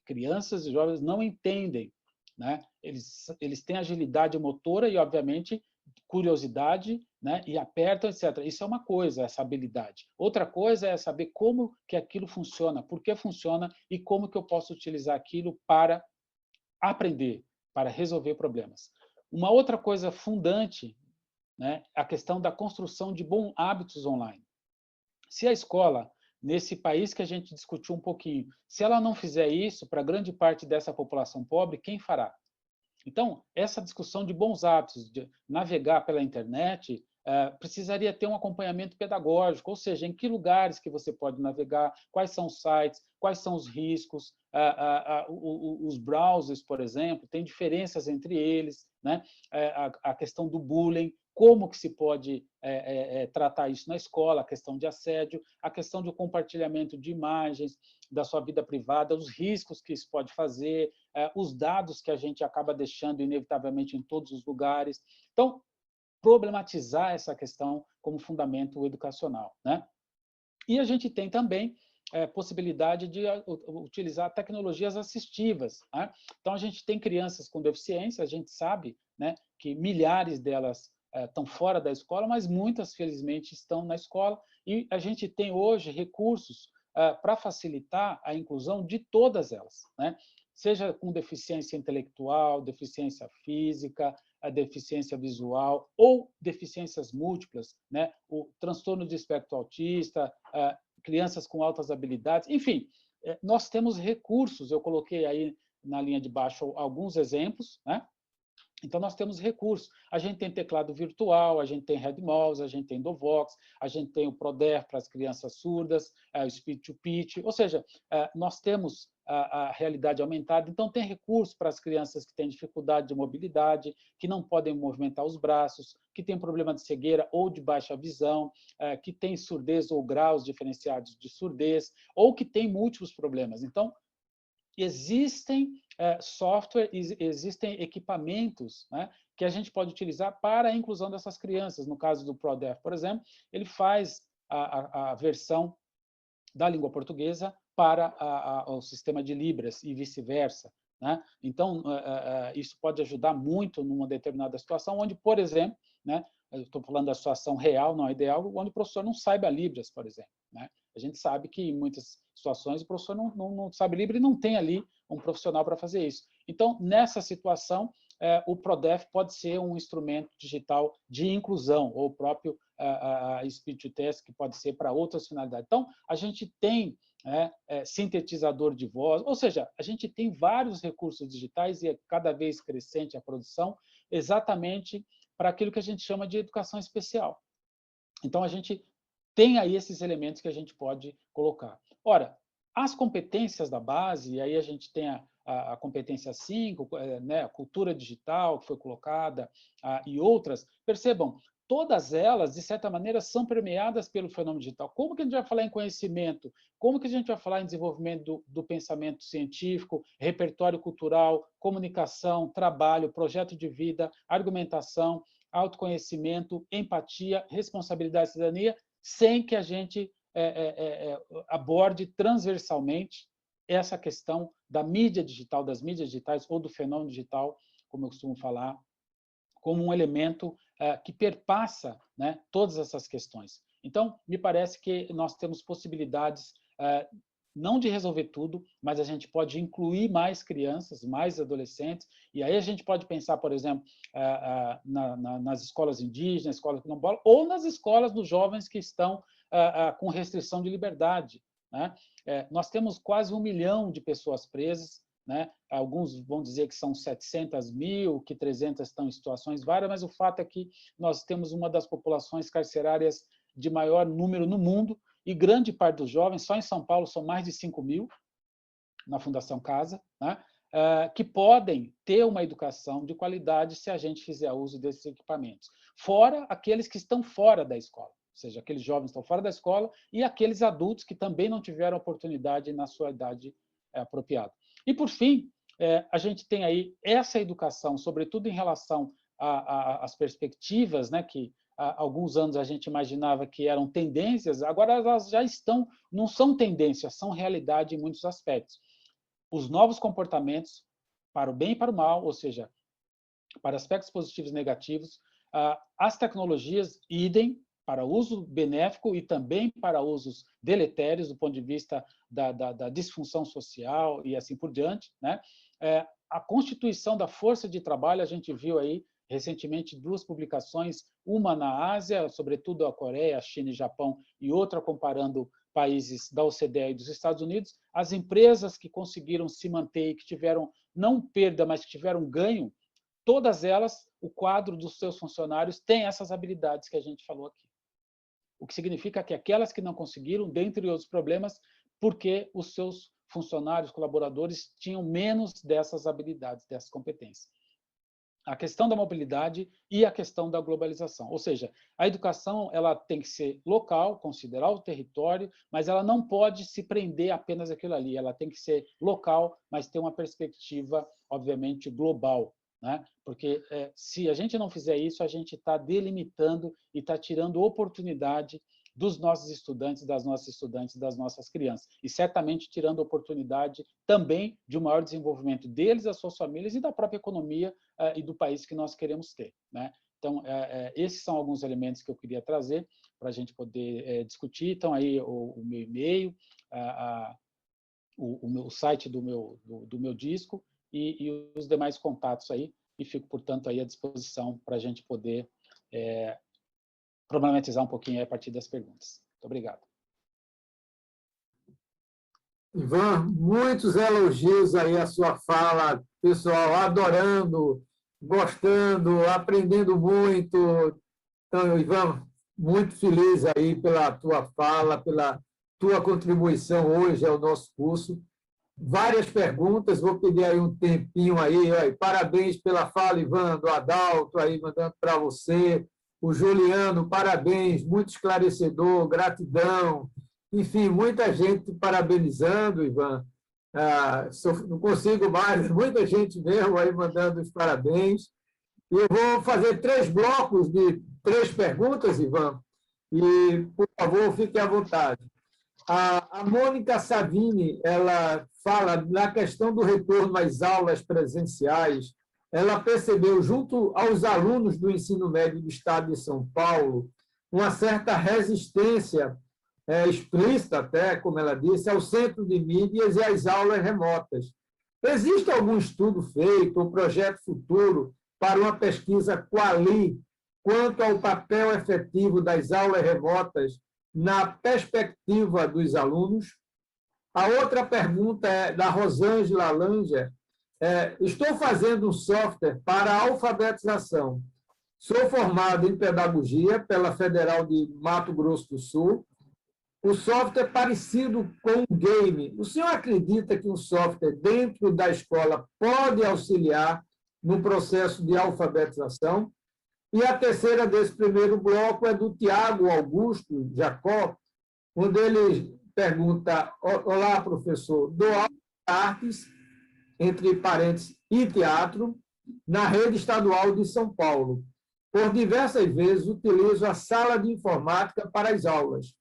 Crianças e jovens não entendem, né? Eles têm agilidade motora e, obviamente, curiosidade, né? E apertam, etc. Isso é uma coisa, essa habilidade. Outra coisa é saber como que aquilo funciona, por que funciona e como que eu posso utilizar aquilo para aprender, para resolver problemas. Uma outra coisa fundante, né? A questão da construção de bons hábitos online. Se a escola, nesse país que a gente discutiu um pouquinho, se ela não fizer isso para grande parte dessa população pobre, quem fará? Então, essa discussão de bons hábitos, de navegar pela internet, precisaria ter um acompanhamento pedagógico, ou seja, em que lugares que você pode navegar, quais são os sites, quais são os riscos, os browsers, por exemplo, tem diferenças entre eles, né? A questão do bullying, como que se pode tratar isso na escola, a questão de assédio, a questão do compartilhamento de imagens da sua vida privada, os riscos que isso pode fazer, os dados que a gente acaba deixando inevitavelmente em todos os lugares. Então, problematizar essa questão como fundamento educacional, né? E a gente tem também possibilidade de utilizar tecnologias assistivas, né? Então, a gente tem crianças com deficiência, a gente sabe, né, que milhares delas estão fora da escola, mas muitas, felizmente, estão na escola, e a gente tem hoje recursos para facilitar a inclusão de todas elas, né? Seja com deficiência intelectual, deficiência física, a deficiência visual ou deficiências múltiplas, né? O transtorno de espectro autista, crianças com altas habilidades, enfim, nós temos recursos, eu coloquei aí na linha de baixo alguns exemplos, né? Então, nós temos recursos. A gente tem teclado virtual, a gente tem RedMouse, a gente tem Dovox, a gente tem o Prodef para as crianças surdas, o Speech-to-Pitch, ou seja, nós temos a realidade aumentada. Então, tem recursos para as crianças que têm dificuldade de mobilidade, que não podem movimentar os braços, que têm problema de cegueira ou de baixa visão, que têm surdez ou graus diferenciados de surdez, ou que têm múltiplos problemas. Então, existem software, existem equipamentos, né, que a gente pode utilizar para a inclusão dessas crianças. No caso do Prodef, por exemplo, ele faz a versão da língua portuguesa para o sistema de Libras e vice-versa, né? Então, isso pode ajudar muito numa determinada situação, onde, por exemplo, né, eu estou falando da situação real, não ideal, onde o professor não saiba Libras, por exemplo, né? A gente sabe que em muitas situações o professor não sabe Libras e não tem ali um profissional para fazer isso. Então, nessa situação, o Prodef pode ser um instrumento digital de inclusão, ou o próprio Speech to Text, que pode ser para outras finalidades. Então, a gente tem sintetizador de voz, ou seja, a gente tem vários recursos digitais e é cada vez crescente a produção, exatamente para aquilo que a gente chama de educação especial. Então, a gente tem aí esses elementos que a gente pode colocar. Ora, as competências da base, e aí a gente tem a competência 5, né, a cultura digital que foi colocada, e outras, percebam, todas elas, de certa maneira, são permeadas pelo fenômeno digital. Como que a gente vai falar em conhecimento? Como que a gente vai falar em desenvolvimento do pensamento científico, repertório cultural, comunicação, trabalho, projeto de vida, argumentação, autoconhecimento, empatia, responsabilidade e cidadania, sem que a gente aborde transversalmente essa questão da mídia digital, das mídias digitais ou do fenômeno digital, como eu costumo falar, como um elemento que perpassa, né, todas essas questões. Então, me parece que nós temos possibilidades não de resolver tudo, mas a gente pode incluir mais crianças, mais adolescentes, e aí a gente pode pensar, por exemplo, nas escolas indígenas, escolas quilombolas, ou nas escolas dos jovens que estão com restrição de liberdade, né? Nós temos quase 1 milhão de pessoas presas, né? Alguns vão dizer que são 700 mil, que 300 estão em situações várias, mas o fato é que nós temos uma das populações carcerárias de maior número no mundo, e grande parte dos jovens, só em São Paulo são mais de 5 mil, na Fundação Casa, né, que podem ter uma educação de qualidade se a gente fizer uso desses equipamentos. Fora aqueles que estão fora da escola, ou seja, aqueles jovens que estão fora da escola e aqueles adultos que também não tiveram oportunidade na sua idade apropriada. E, por fim, a gente tem aí essa educação, sobretudo em relação às perspectivas, né, que há alguns anos a gente imaginava que eram tendências, agora elas já estão, não são tendências, são realidade em muitos aspectos. Os novos comportamentos, para o bem e para o mal, ou seja, para aspectos positivos e negativos, as tecnologias, idem, para uso benéfico e também para usos deletérios do ponto de vista da disfunção social e assim por diante, né? A constituição da força de trabalho, a gente viu aí recentemente 2 publicações, uma na Ásia, sobretudo a Coreia, a China e Japão, e outra comparando países da OCDE e dos Estados Unidos. As empresas que conseguiram se manter e que tiveram, não perda, mas que tiveram ganho, todas elas, o quadro dos seus funcionários tem essas habilidades que a gente falou aqui. O que significa que aquelas que não conseguiram, dentre outros problemas, porque os seus funcionários, colaboradores, tinham menos dessas habilidades, dessas competências. A questão da mobilidade e a questão da globalização. Ou seja, a educação ela tem que ser local, considerar o território, mas ela não pode se prender apenas àquilo ali. Ela tem que ser local, mas ter uma perspectiva, obviamente, global, né? Porque se a gente não fizer isso, a gente está delimitando e está tirando oportunidade dos nossos estudantes, das nossas crianças. E certamente tirando a oportunidade também de um maior desenvolvimento deles, das suas famílias e da própria economia e do país que nós queremos ter, né? Então, esses são alguns elementos que eu queria trazer para a gente poder discutir. Então, aí o meu e-mail, o site do meu disco e os demais contatos aí, e fico, portanto, aí à disposição para a gente poder problematizar um pouquinho a partir das perguntas. Muito obrigado. Ivan, muitos elogios aí à sua fala, pessoal adorando, gostando, aprendendo muito. Então, Ivan, muito feliz aí pela tua fala, pela tua contribuição hoje ao nosso curso. Várias perguntas, vou pedir aí um tempinho aí. Parabéns pela fala, Ivan, do Adalto, aí mandando para você. O Juliano, parabéns, muito esclarecedor, gratidão. Enfim, muita gente parabenizando, Ivan. Não consigo mais, muita gente mesmo aí mandando os parabéns. E eu vou fazer 3 blocos de 3 perguntas, Ivan, e, por favor, fique à vontade. A Mônica Savini, ela fala na questão do retorno às aulas presenciais. Ela percebeu, junto aos alunos do ensino médio do Estado de São Paulo, uma certa resistência explícita, até, como ela disse, ao centro de mídias e às aulas remotas. Existe algum estudo feito, ou projeto futuro, para uma pesquisa quali quanto ao papel efetivo das aulas remotas na perspectiva dos alunos? A outra pergunta é da Rosângela Langer. Estou fazendo um software para a alfabetização. Sou formado em pedagogia pela Federal de Mato Grosso do Sul. O software é parecido com um game. O senhor acredita que um software dentro da escola pode auxiliar no processo de alfabetização? E a terceira desse primeiro bloco é do Tiago Augusto Jacó, onde ele pergunta: olá, professor, dou aula de artes, entre parênteses, e teatro, na rede estadual de São Paulo. Por diversas vezes utilizo a sala de informática para as aulas,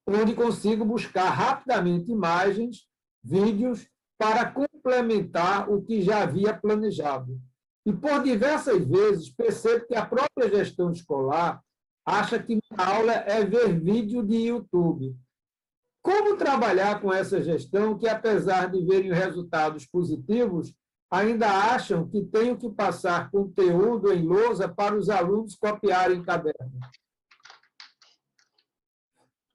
onde consigo buscar rapidamente imagens, vídeos, para complementar o que já havia planejado. E, por diversas vezes, percebo que a própria gestão escolar acha que minha aula é ver vídeo de YouTube. Como trabalhar com essa gestão que, apesar de verem resultados positivos, ainda acham que tenho que passar conteúdo em lousa para os alunos copiarem caderno?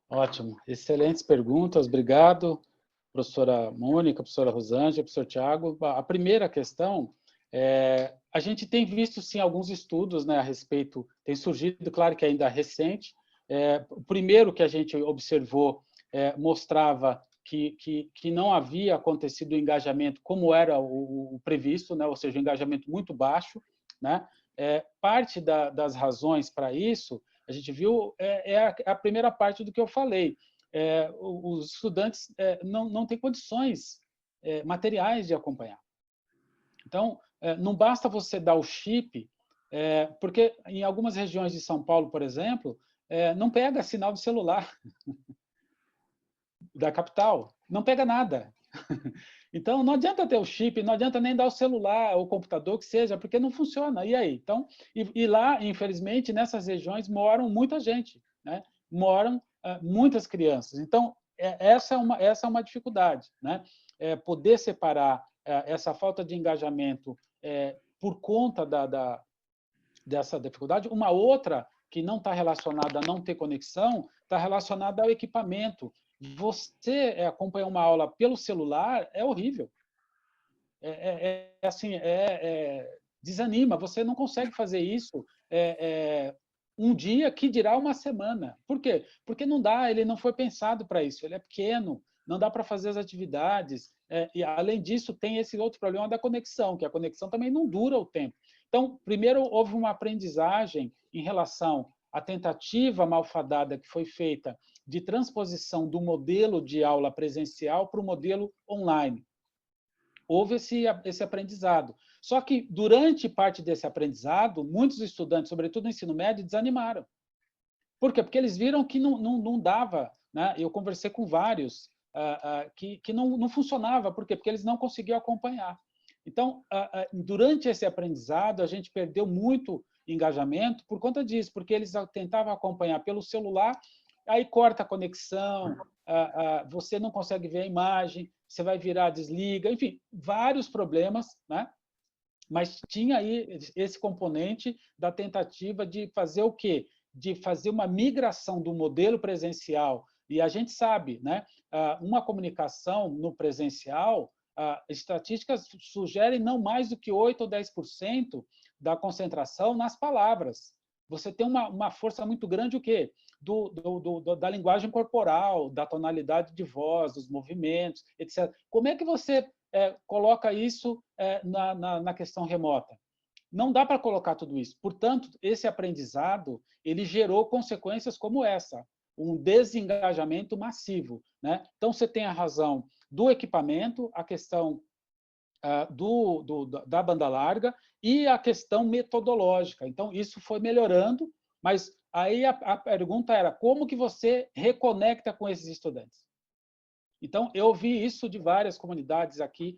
Ótimo. Excelentes perguntas. Obrigado, professora Mônica, professora Rosângela, professor Tiago. A primeira questão... a gente tem visto, sim, alguns estudos, né, a respeito, tem surgido, claro que ainda recente. O primeiro que a gente observou mostrava que não havia acontecido o engajamento como era o previsto, né, ou seja, um engajamento muito baixo, né? Parte das razões para isso, a gente viu, a primeira parte do que eu falei. Os estudantes não têm condições materiais de acompanhar. Então, não basta você dar o chip, porque em algumas regiões de São Paulo, por exemplo, não pega sinal de celular da capital, não pega nada. Então, não adianta ter o chip, não adianta nem dar o celular ou o computador, que seja, porque não funciona. E aí? Então, e lá, infelizmente, nessas regiões moram muita gente, né? Moram muitas crianças. Então, essa é uma dificuldade, né? Poder separar essa falta de engajamento por conta dessa dificuldade. Uma outra que não está relacionada a não ter conexão, está relacionada ao equipamento. Você acompanhar uma aula pelo celular é horrível. Desanima, você não consegue fazer isso um dia, que dirá uma semana. Por quê? Porque não dá, ele não foi pensado para isso, ele é pequeno, não dá para fazer as atividades. E, além disso, tem esse outro problema da conexão, que a conexão também não dura o tempo. Então, primeiro, houve uma aprendizagem em relação à tentativa malfadada que foi feita de transposição do modelo de aula presencial para o modelo online. Houve esse aprendizado. Só que, durante parte desse aprendizado, muitos estudantes, sobretudo no ensino médio, desanimaram. Por quê? Porque eles viram que não dava, né? Eu conversei com vários que não funcionava. Por quê? Porque eles não conseguiam acompanhar. Então, durante esse aprendizado, a gente perdeu muito engajamento por conta disso, porque eles tentavam acompanhar pelo celular, aí corta a conexão, você não consegue ver a imagem, você vai virar, desliga, enfim, vários problemas, né? Mas tinha aí esse componente da tentativa de fazer o quê? De fazer uma migração do modelo presencial. E a gente sabe, né? Uma comunicação no presencial, estatísticas sugerem não mais do que 8 ou 10% da concentração nas palavras. Você tem uma força muito grande, o quê? Da linguagem corporal, da tonalidade de voz, dos movimentos, etc. Como é que você coloca isso na questão remota? Não dá para colocar tudo isso. Portanto, esse aprendizado ele gerou consequências como essa, um desengajamento massivo, né? Então, você tem a razão do equipamento, a questão da banda larga e a questão metodológica. Então, isso foi melhorando, mas aí a pergunta era como que você reconecta com esses estudantes? Então, eu vi isso de várias comunidades aqui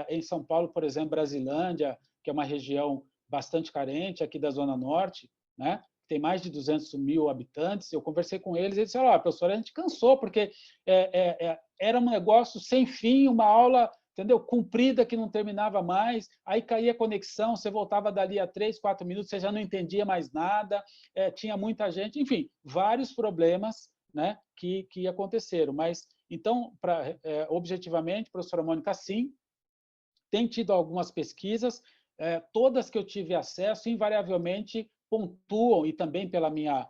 em São Paulo, por exemplo, Brasilândia, que é uma região bastante carente aqui da Zona Norte, né? Tem mais de 200 mil habitantes. Eu conversei com eles e eles disseram, professor, a gente cansou, porque era um negócio sem fim, uma aula, entendeu? Comprida, que não terminava mais, aí caía a conexão, você voltava dali a 3, 4 minutos, você já não entendia mais nada, tinha muita gente, enfim, vários problemas, né, que aconteceram. Mas, então, objetivamente, professora Mônica, sim, tem tido algumas pesquisas, todas que eu tive acesso, invariavelmente pontuam, e também pela minha,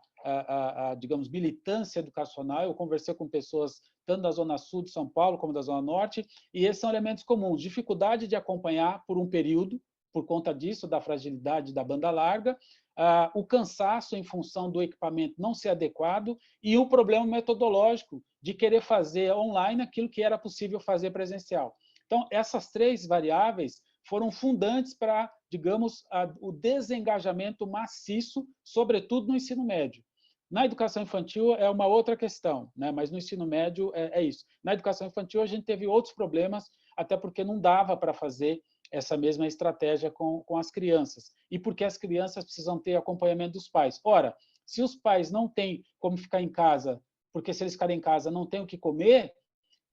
digamos, militância educacional, eu conversei com pessoas tanto da Zona Sul de São Paulo como da Zona Norte, e esses são elementos comuns, dificuldade de acompanhar por um período, por conta disso, da fragilidade da banda larga, o cansaço em função do equipamento não ser adequado e o problema metodológico de querer fazer online aquilo que era possível fazer presencial. Então, essas três variáveis foram fundantes para, digamos, o desengajamento maciço, sobretudo no ensino médio. Na educação infantil é uma outra questão, né? Mas no ensino médio é isso. Na educação infantil a gente teve outros problemas, até porque não dava para fazer essa mesma estratégia com as crianças. E porque as crianças precisam ter acompanhamento dos pais. Ora, se os pais não têm como ficar em casa, porque se eles ficarem em casa não têm o que comer,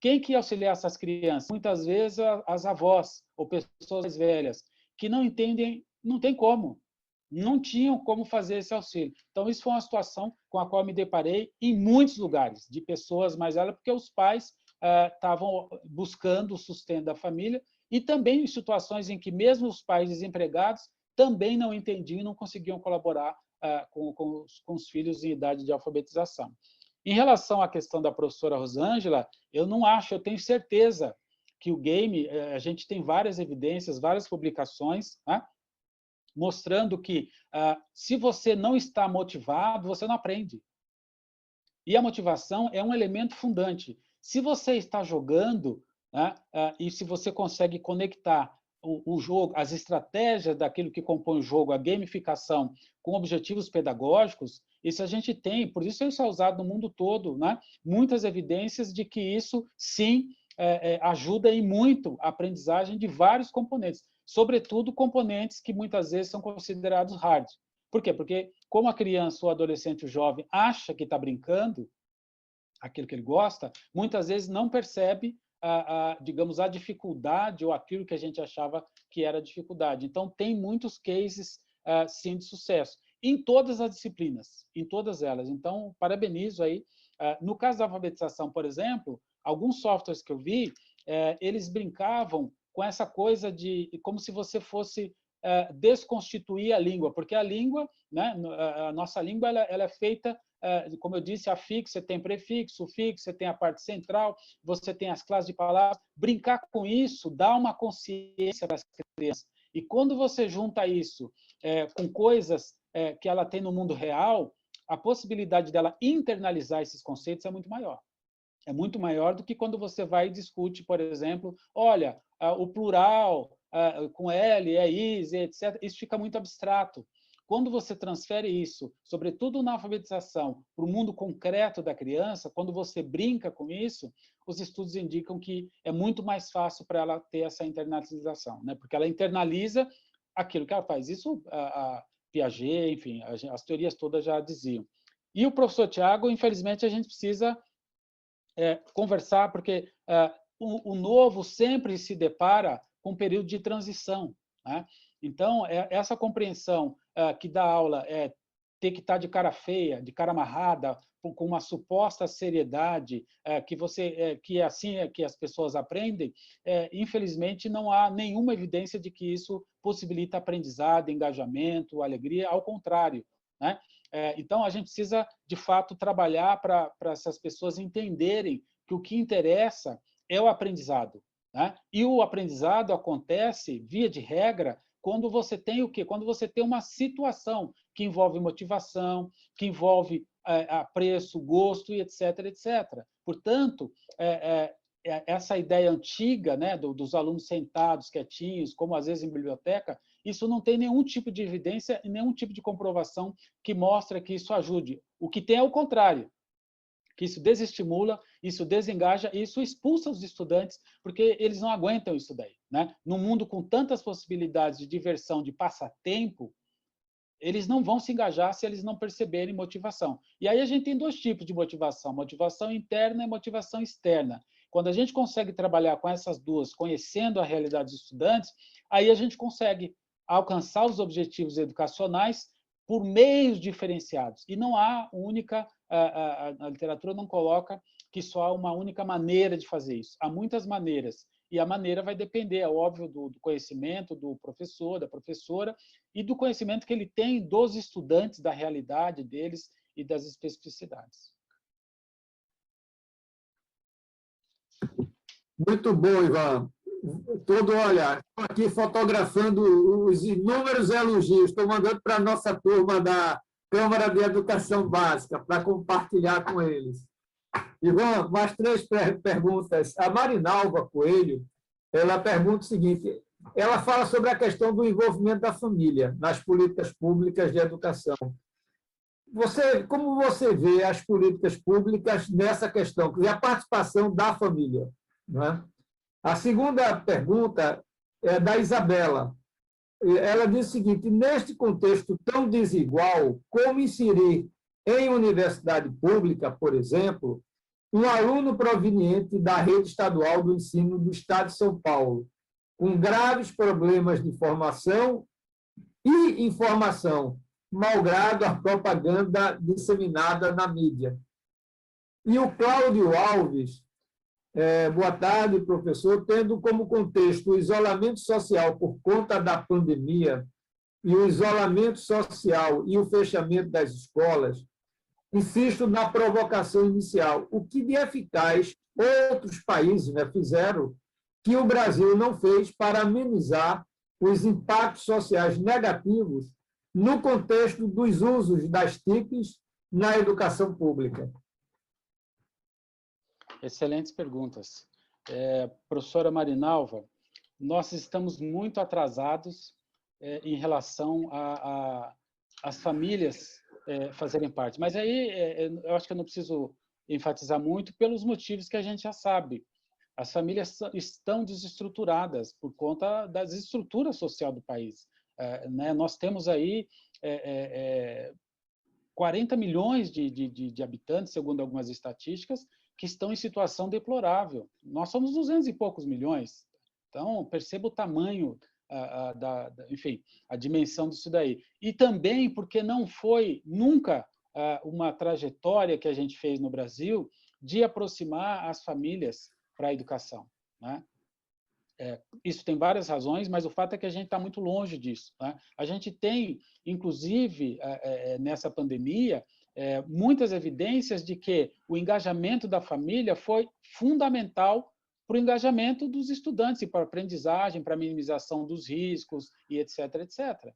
quem que ia auxiliar essas crianças? Muitas vezes as avós ou pessoas mais velhas, que não entendem, não tem como, não tinham como fazer esse auxílio. Então, isso foi uma situação com a qual eu me deparei em muitos lugares, de pessoas mais velhas, porque os pais estavam buscando o sustento da família, e também em situações em que mesmo os pais desempregados também não entendiam e não conseguiam colaborar com os filhos em idade de alfabetização. Em relação à questão da professora Rosângela, eu não acho, eu tenho certeza que o game, a gente tem várias evidências, várias publicações, né, mostrando que se você não está motivado, você não aprende. E a motivação é um elemento fundante. Se você está jogando, né, e se você consegue conectar o jogo, as estratégias daquilo que compõe o jogo, a gamificação, com objetivos pedagógicos, isso a gente tem, por isso isso é usado no mundo todo, né? Muitas evidências de que isso, sim, ajuda em muito a aprendizagem de vários componentes, sobretudo componentes que muitas vezes são considerados hard. Por quê? Porque como a criança, o adolescente, o jovem acha que está brincando, aquilo que ele gosta, muitas vezes não percebe digamos, a dificuldade ou aquilo que a gente achava que era dificuldade. Então, tem muitos cases, sim, de sucesso, em todas as disciplinas, em todas elas. Então, parabenizo aí. No caso da alfabetização, por exemplo, alguns softwares que eu vi, eles brincavam com essa coisa de como se você fosse desconstituir a língua, porque a língua, né, a nossa língua, ela é feita, como eu disse, afixo, você tem prefixo, sufixo, você tem a parte central, você tem as classes de palavras. Brincar com isso dá uma consciência para as crianças. E quando você junta isso com coisas que ela tem no mundo real, a possibilidade dela internalizar esses conceitos é muito maior. É muito maior do que quando você vai e discute, por exemplo, olha, o plural com L, is, etc. Isso fica muito abstrato. quando você transfere isso, sobretudo na alfabetização, para o mundo concreto da criança, quando você brinca com isso, os estudos indicam que é muito mais fácil para ela ter essa internalização, né? Porque ela internaliza aquilo que ela faz. Isso a Piaget, enfim, as teorias todas já diziam. E o professor Tiago, infelizmente, a gente precisa conversar, porque o novo sempre se depara com um período de transição, né? Então, essa compreensão que da aula é ter que estar de cara feia, de cara amarrada, com uma suposta seriedade, que é assim que as pessoas aprendem, infelizmente não há nenhuma evidência de que isso possibilita aprendizado, engajamento, alegria, ao contrário, né? Então, a gente precisa, de fato, trabalhar para essas pessoas entenderem que o que interessa é o aprendizado, né? E o aprendizado acontece, via de regra, quando você tem o quê? Quando você tem uma situação que envolve motivação, que envolve apreço, gosto, e etc, etc. Portanto, essa ideia antiga, né, dos alunos sentados, quietinhos, como às vezes em biblioteca, isso não tem nenhum tipo de evidência e nenhum tipo de comprovação que mostra que isso ajude. O que tem é o contrário, que isso desestimula, isso desengaja, e isso expulsa os estudantes, porque eles não aguentam isso daí, né? Num mundo com tantas possibilidades de diversão, de passatempo, eles não vão se engajar se eles não perceberem motivação. E aí a gente tem dois tipos de motivação, motivação interna e motivação externa. Quando a gente consegue trabalhar com essas duas, conhecendo a realidade dos estudantes, aí a gente consegue alcançar os objetivos educacionais por meios diferenciados. E não há única... A literatura não coloca que só há uma única maneira de fazer isso. Há muitas maneiras. E a maneira vai depender, é óbvio, do conhecimento do professor, da professora, e do conhecimento que ele tem dos estudantes, da realidade deles e das especificidades. Muito bom, Ivan. Olha, estou aqui fotografando os inúmeros elogios, estou mandando para a nossa turma da Câmara de Educação Básica, para compartilhar com eles. Ivan, mais 3 perguntas. A Marinalva Coelho, ela pergunta o seguinte, ela fala sobre a questão do envolvimento da família nas políticas públicas de educação. Como você vê as políticas públicas nessa questão, e a participação da família? Não é? A segunda pergunta é da Isabela. Ela diz o seguinte, neste contexto tão desigual, como inserir em universidade pública, por exemplo, um aluno proveniente da rede estadual do ensino do Estado de São Paulo, com graves problemas de formação e informação, malgrado a propaganda disseminada na mídia? E o Cláudio Alves, boa tarde, professor, tendo como contexto o isolamento social por conta da pandemia e o isolamento social e o fechamento das escolas, insisto na provocação inicial. O que de eficaz outros países fizeram que o Brasil não fez para amenizar os impactos sociais negativos no contexto dos usos das TICs na educação pública? Excelentes perguntas. Professora Marinalva, nós estamos muito atrasados em relação às famílias fazerem parte. Mas aí eu acho que eu não preciso enfatizar muito pelos motivos que a gente já sabe. As famílias estão desestruturadas por conta da desestrutura social do país. Nós temos aí 40 milhões de habitantes, segundo algumas estatísticas, que estão em situação deplorável. Nós somos 200 e poucos milhões. Então, perceba o tamanho, enfim, a dimensão disso daí. E também porque não foi nunca uma trajetória que a gente fez no Brasil de aproximar as famílias para a educação, né? Isso tem várias razões, mas o fato é que a gente está muito longe disso, né? A gente tem, inclusive, nessa pandemia, muitas evidências de que o engajamento da família foi fundamental para o engajamento dos estudantes e para a aprendizagem, para a minimização dos riscos e etc, etc.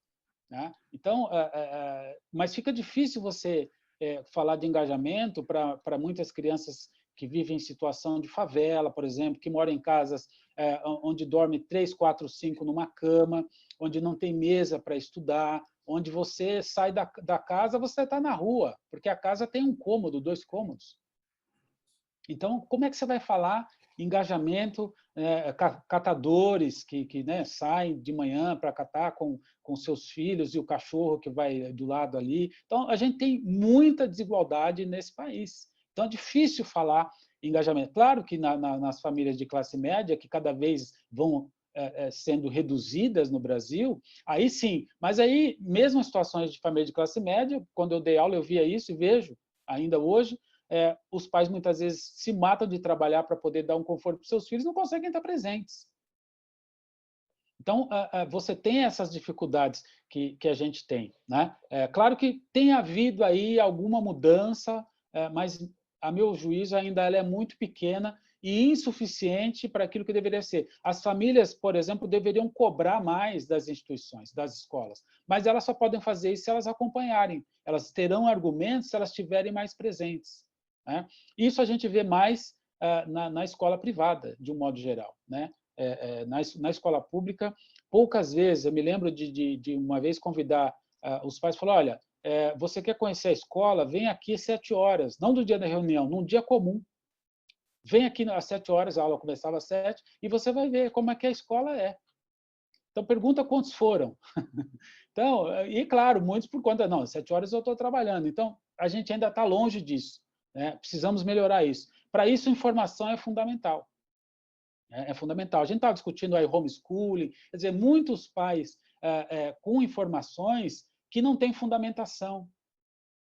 Né? Então, mas fica difícil você falar de engajamento para muitas crianças que vivem em situação de favela, por exemplo, que moram em casas onde dorme 3, 4, 5 numa cama, onde não tem mesa para estudar, onde você sai da casa, você está na rua, porque a casa tem um cômodo, 2 cômodos. Então, como é que você vai falar engajamento, catadores que né, saem de manhã para catar com seus filhos e o cachorro que vai do lado ali? Então, a gente tem muita desigualdade nesse país. Então, é difícil falar engajamento. Claro que nas famílias de classe média, que cada vez vão sendo reduzidas no Brasil, aí sim. Mas aí, mesmo em situações de família de classe média, quando eu dei aula, eu via isso e vejo ainda hoje, os pais muitas vezes se matam de trabalhar para poder dar um conforto para os seus filhos, não conseguem estar presentes. Então, você tem essas dificuldades que a gente tem, né? Claro que tem havido aí alguma mudança, mas, a meu juízo, ainda ela é muito pequena e insuficiente para aquilo que deveria ser. As famílias, por exemplo, deveriam cobrar mais das instituições, das escolas, mas elas só podem fazer isso se elas acompanharem. Elas terão argumentos se elas estiverem mais presentes, né? Isso a gente vê mais na escola privada, de um modo geral, né? Na escola pública, poucas vezes, eu me lembro de uma vez convidar os pais, falar, olha, você quer conhecer a escola? Vem aqui às 7 horas, não do dia da reunião, num dia comum. Vem aqui às 7 horas, a aula começava às 7, e você vai ver como é que a escola é. Então, pergunta quantos foram. Então, e claro, muitos por conta, não, às 7 horas eu estou trabalhando. Então, a gente ainda está longe disso, né? Precisamos melhorar isso. Para isso, informação é fundamental. É fundamental. A gente estava discutindo aí homeschooling, quer dizer, muitos pais com informações que não têm fundamentação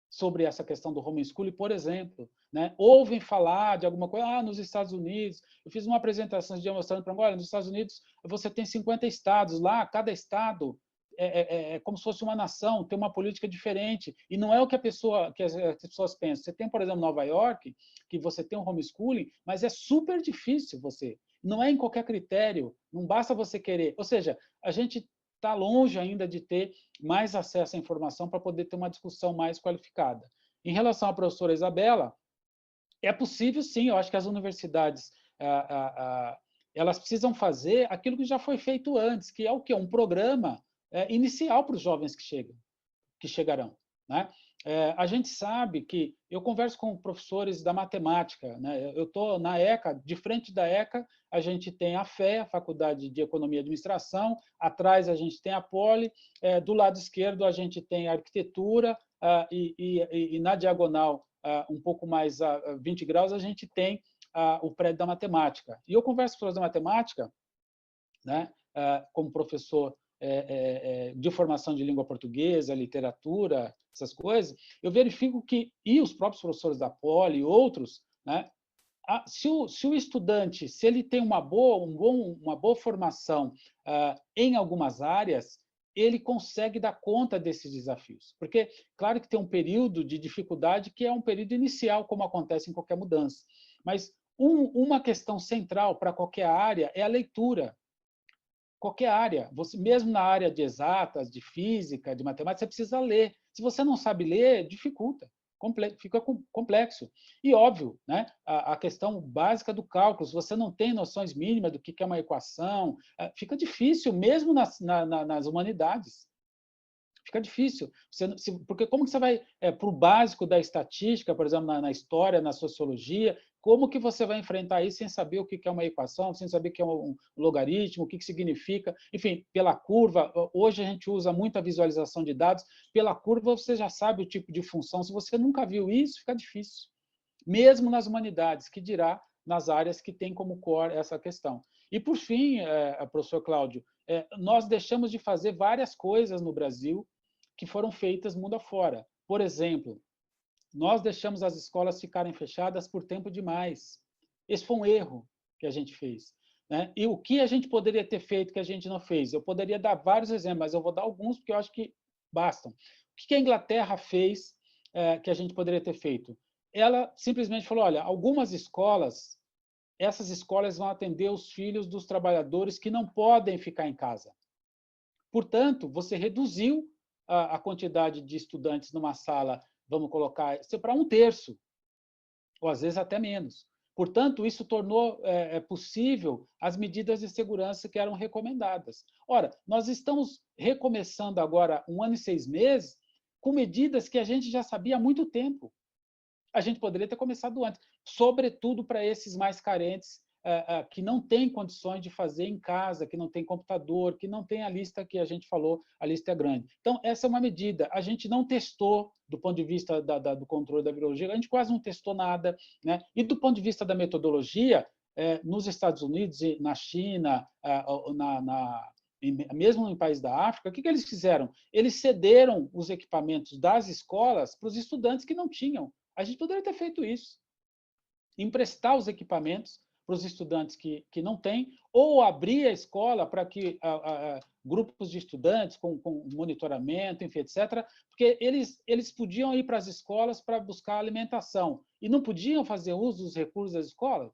sobre essa questão do homeschooling, por exemplo, né? Ouvem falar de alguma coisa, nos Estados Unidos, eu fiz uma apresentação de mostrando para olha, nos Estados Unidos você tem 50 estados lá, cada estado é como se fosse uma nação, tem uma política diferente, e não é o que as pessoas pensam. Você tem, por exemplo, Nova York, que você tem um homeschooling, mas é super difícil você. Não é em qualquer critério, não basta você querer. Ou seja, a gente está longe ainda de ter mais acesso à informação para poder ter uma discussão mais qualificada. Em relação à professora Isabela, é possível, sim, eu acho que as universidades elas precisam fazer aquilo que já foi feito antes, que é o quê? Um programa inicial para os jovens que chegarão, né? A gente sabe que eu converso com professores da matemática, né? Eu estou na ECA, de frente da ECA, a gente tem a FEA, a Faculdade de Economia e Administração, atrás a gente tem a Poli, do lado esquerdo a gente tem a arquitetura, e na diagonal, um pouco mais a 20 graus, a gente tem o prédio da matemática. E eu converso com professores da matemática, né? Como professor de formação de língua portuguesa, literatura, essas coisas, eu verifico que, e os próprios professores da Poli e outros, né, se o estudante, se ele tem uma boa formação em algumas áreas, ele consegue dar conta desses desafios. Porque, claro que tem um período de dificuldade que é um período inicial, como acontece em qualquer mudança. Mas uma questão central para qualquer área é a leitura. Qualquer área, você mesmo na área de exatas, de física, de matemática, você precisa ler. Se você não sabe ler, dificulta, fica complexo. E óbvio, né, a questão básica do cálculo, se você não tem noções mínimas do que é uma equação, fica difícil, mesmo nas humanidades. Fica difícil. Porque como que você vai para o básico da estatística, por exemplo, na história, na sociologia, como que você vai enfrentar isso sem saber o que é uma equação, sem saber o que é um logaritmo, o que significa? Enfim, pela curva, hoje a gente usa muita visualização de dados, pela curva você já sabe o tipo de função. Se você nunca viu isso, fica difícil. Mesmo nas humanidades, que dirá nas áreas que tem como core essa questão. E, por fim, professor Cláudio, nós deixamos de fazer várias coisas no Brasil que foram feitas mundo afora. Por exemplo, nós deixamos as escolas ficarem fechadas por tempo demais. Esse foi um erro que a gente fez, né? E o que a gente poderia ter feito que a gente não fez? Eu poderia dar vários exemplos, mas eu vou dar alguns porque eu acho que bastam. O que a Inglaterra fez que a gente poderia ter feito? Ela simplesmente falou, olha, algumas escolas, essas escolas vão atender os filhos dos trabalhadores que não podem ficar em casa. Portanto, você reduziu a quantidade de estudantes numa sala, vamos colocar, para 1/3, ou às vezes até menos. Portanto, isso tornou possível as medidas de segurança que eram recomendadas. Ora, nós estamos recomeçando agora 1 ano e 6 meses com medidas que a gente já sabia há muito tempo. A gente poderia ter começado antes, sobretudo para esses mais carentes, que não têm condições de fazer em casa, que não tem computador, que não tem a lista que a gente falou, a lista é grande. Então, essa é uma medida. A gente não testou, do ponto de vista do controle da virologia, a gente quase não testou nada, né? E do ponto de vista da metodologia, nos Estados Unidos, na China, mesmo em países da África, o que eles fizeram? Eles cederam os equipamentos das escolas para os estudantes que não tinham. A gente poderia ter feito isso. Emprestar os equipamentos para os estudantes que não têm, ou abrir a escola para que grupos de estudantes com monitoramento, enfim, etc., porque eles podiam ir para as escolas para buscar alimentação e não podiam fazer uso dos recursos das escolas.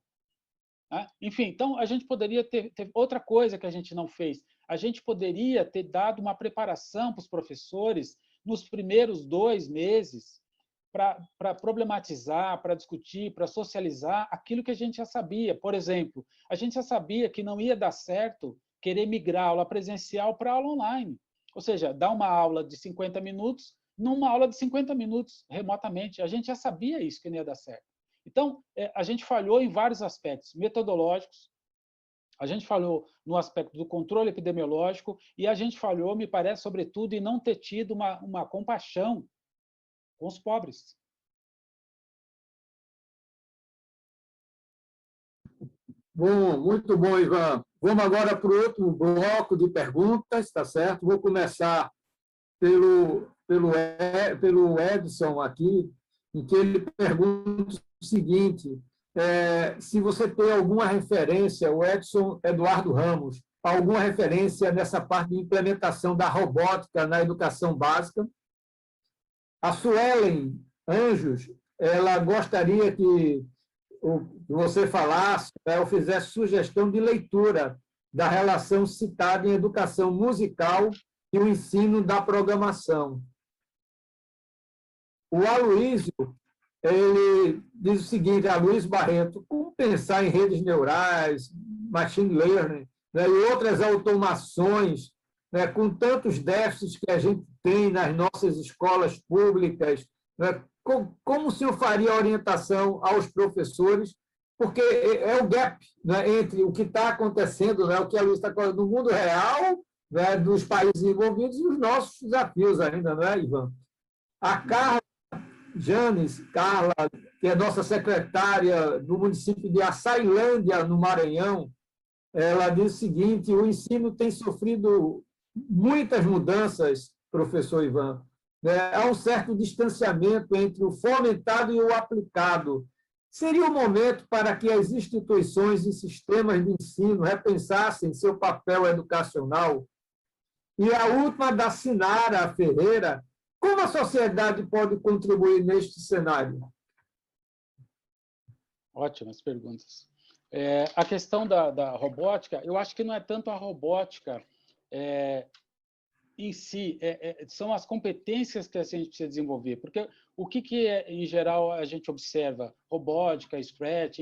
Né? Enfim, então, a gente poderia ter outra coisa que a gente não fez. A gente poderia ter dado uma preparação para os professores nos primeiros 2 meses, para problematizar, para discutir, para socializar aquilo que a gente já sabia. Por exemplo, a gente já sabia que não ia dar certo querer migrar a aula presencial para a aula online. Ou seja, dar uma aula de 50 minutos numa aula de 50 minutos remotamente. A gente já sabia isso, que não ia dar certo. Então, a gente falhou em vários aspectos metodológicos, a gente falhou no aspecto do controle epidemiológico e a gente falhou, me parece, sobretudo, em não ter tido uma compaixão com os pobres. Bom, muito bom, Ivan. Vamos agora para o outro bloco de perguntas, tá certo? Vou começar pelo Edson aqui, em que ele pergunta o seguinte: se você tem alguma referência, o Edson Eduardo Ramos, alguma referência nessa parte de implementação da robótica na educação básica. A Suelen Anjos, ela gostaria que você falasse, ou fizesse sugestão de leitura da relação citada em educação musical e o ensino da programação. O Aloysio, ele diz o seguinte, Aloysio Barreto: como pensar em redes neurais, machine learning, né, e outras automações, né, com tantos déficits que a gente tem nas nossas escolas públicas, né, como o senhor faria a orientação aos professores? Porque é o gap, né, entre o que está acontecendo, né, o que a Luísa está acontecendo no mundo real, né, dos países envolvidos e os nossos desafios ainda, não é, Ivan? A Carla Carla, que é nossa secretária do município de Açailândia, no Maranhão, ela diz o seguinte: o ensino tem sofrido muitas mudanças, professor Ivan. Há um certo distanciamento entre o fomentado e o aplicado. Seria o momento para que as instituições e sistemas de ensino repensassem seu papel educacional? E a última, da Sinara Ferreira: como a sociedade pode contribuir neste cenário? Ótimas perguntas. A questão da robótica, eu acho que não é tanto a robótica em si, são as competências que a gente precisa desenvolver. Porque o que em geral, a gente observa? Robótica, Scratch,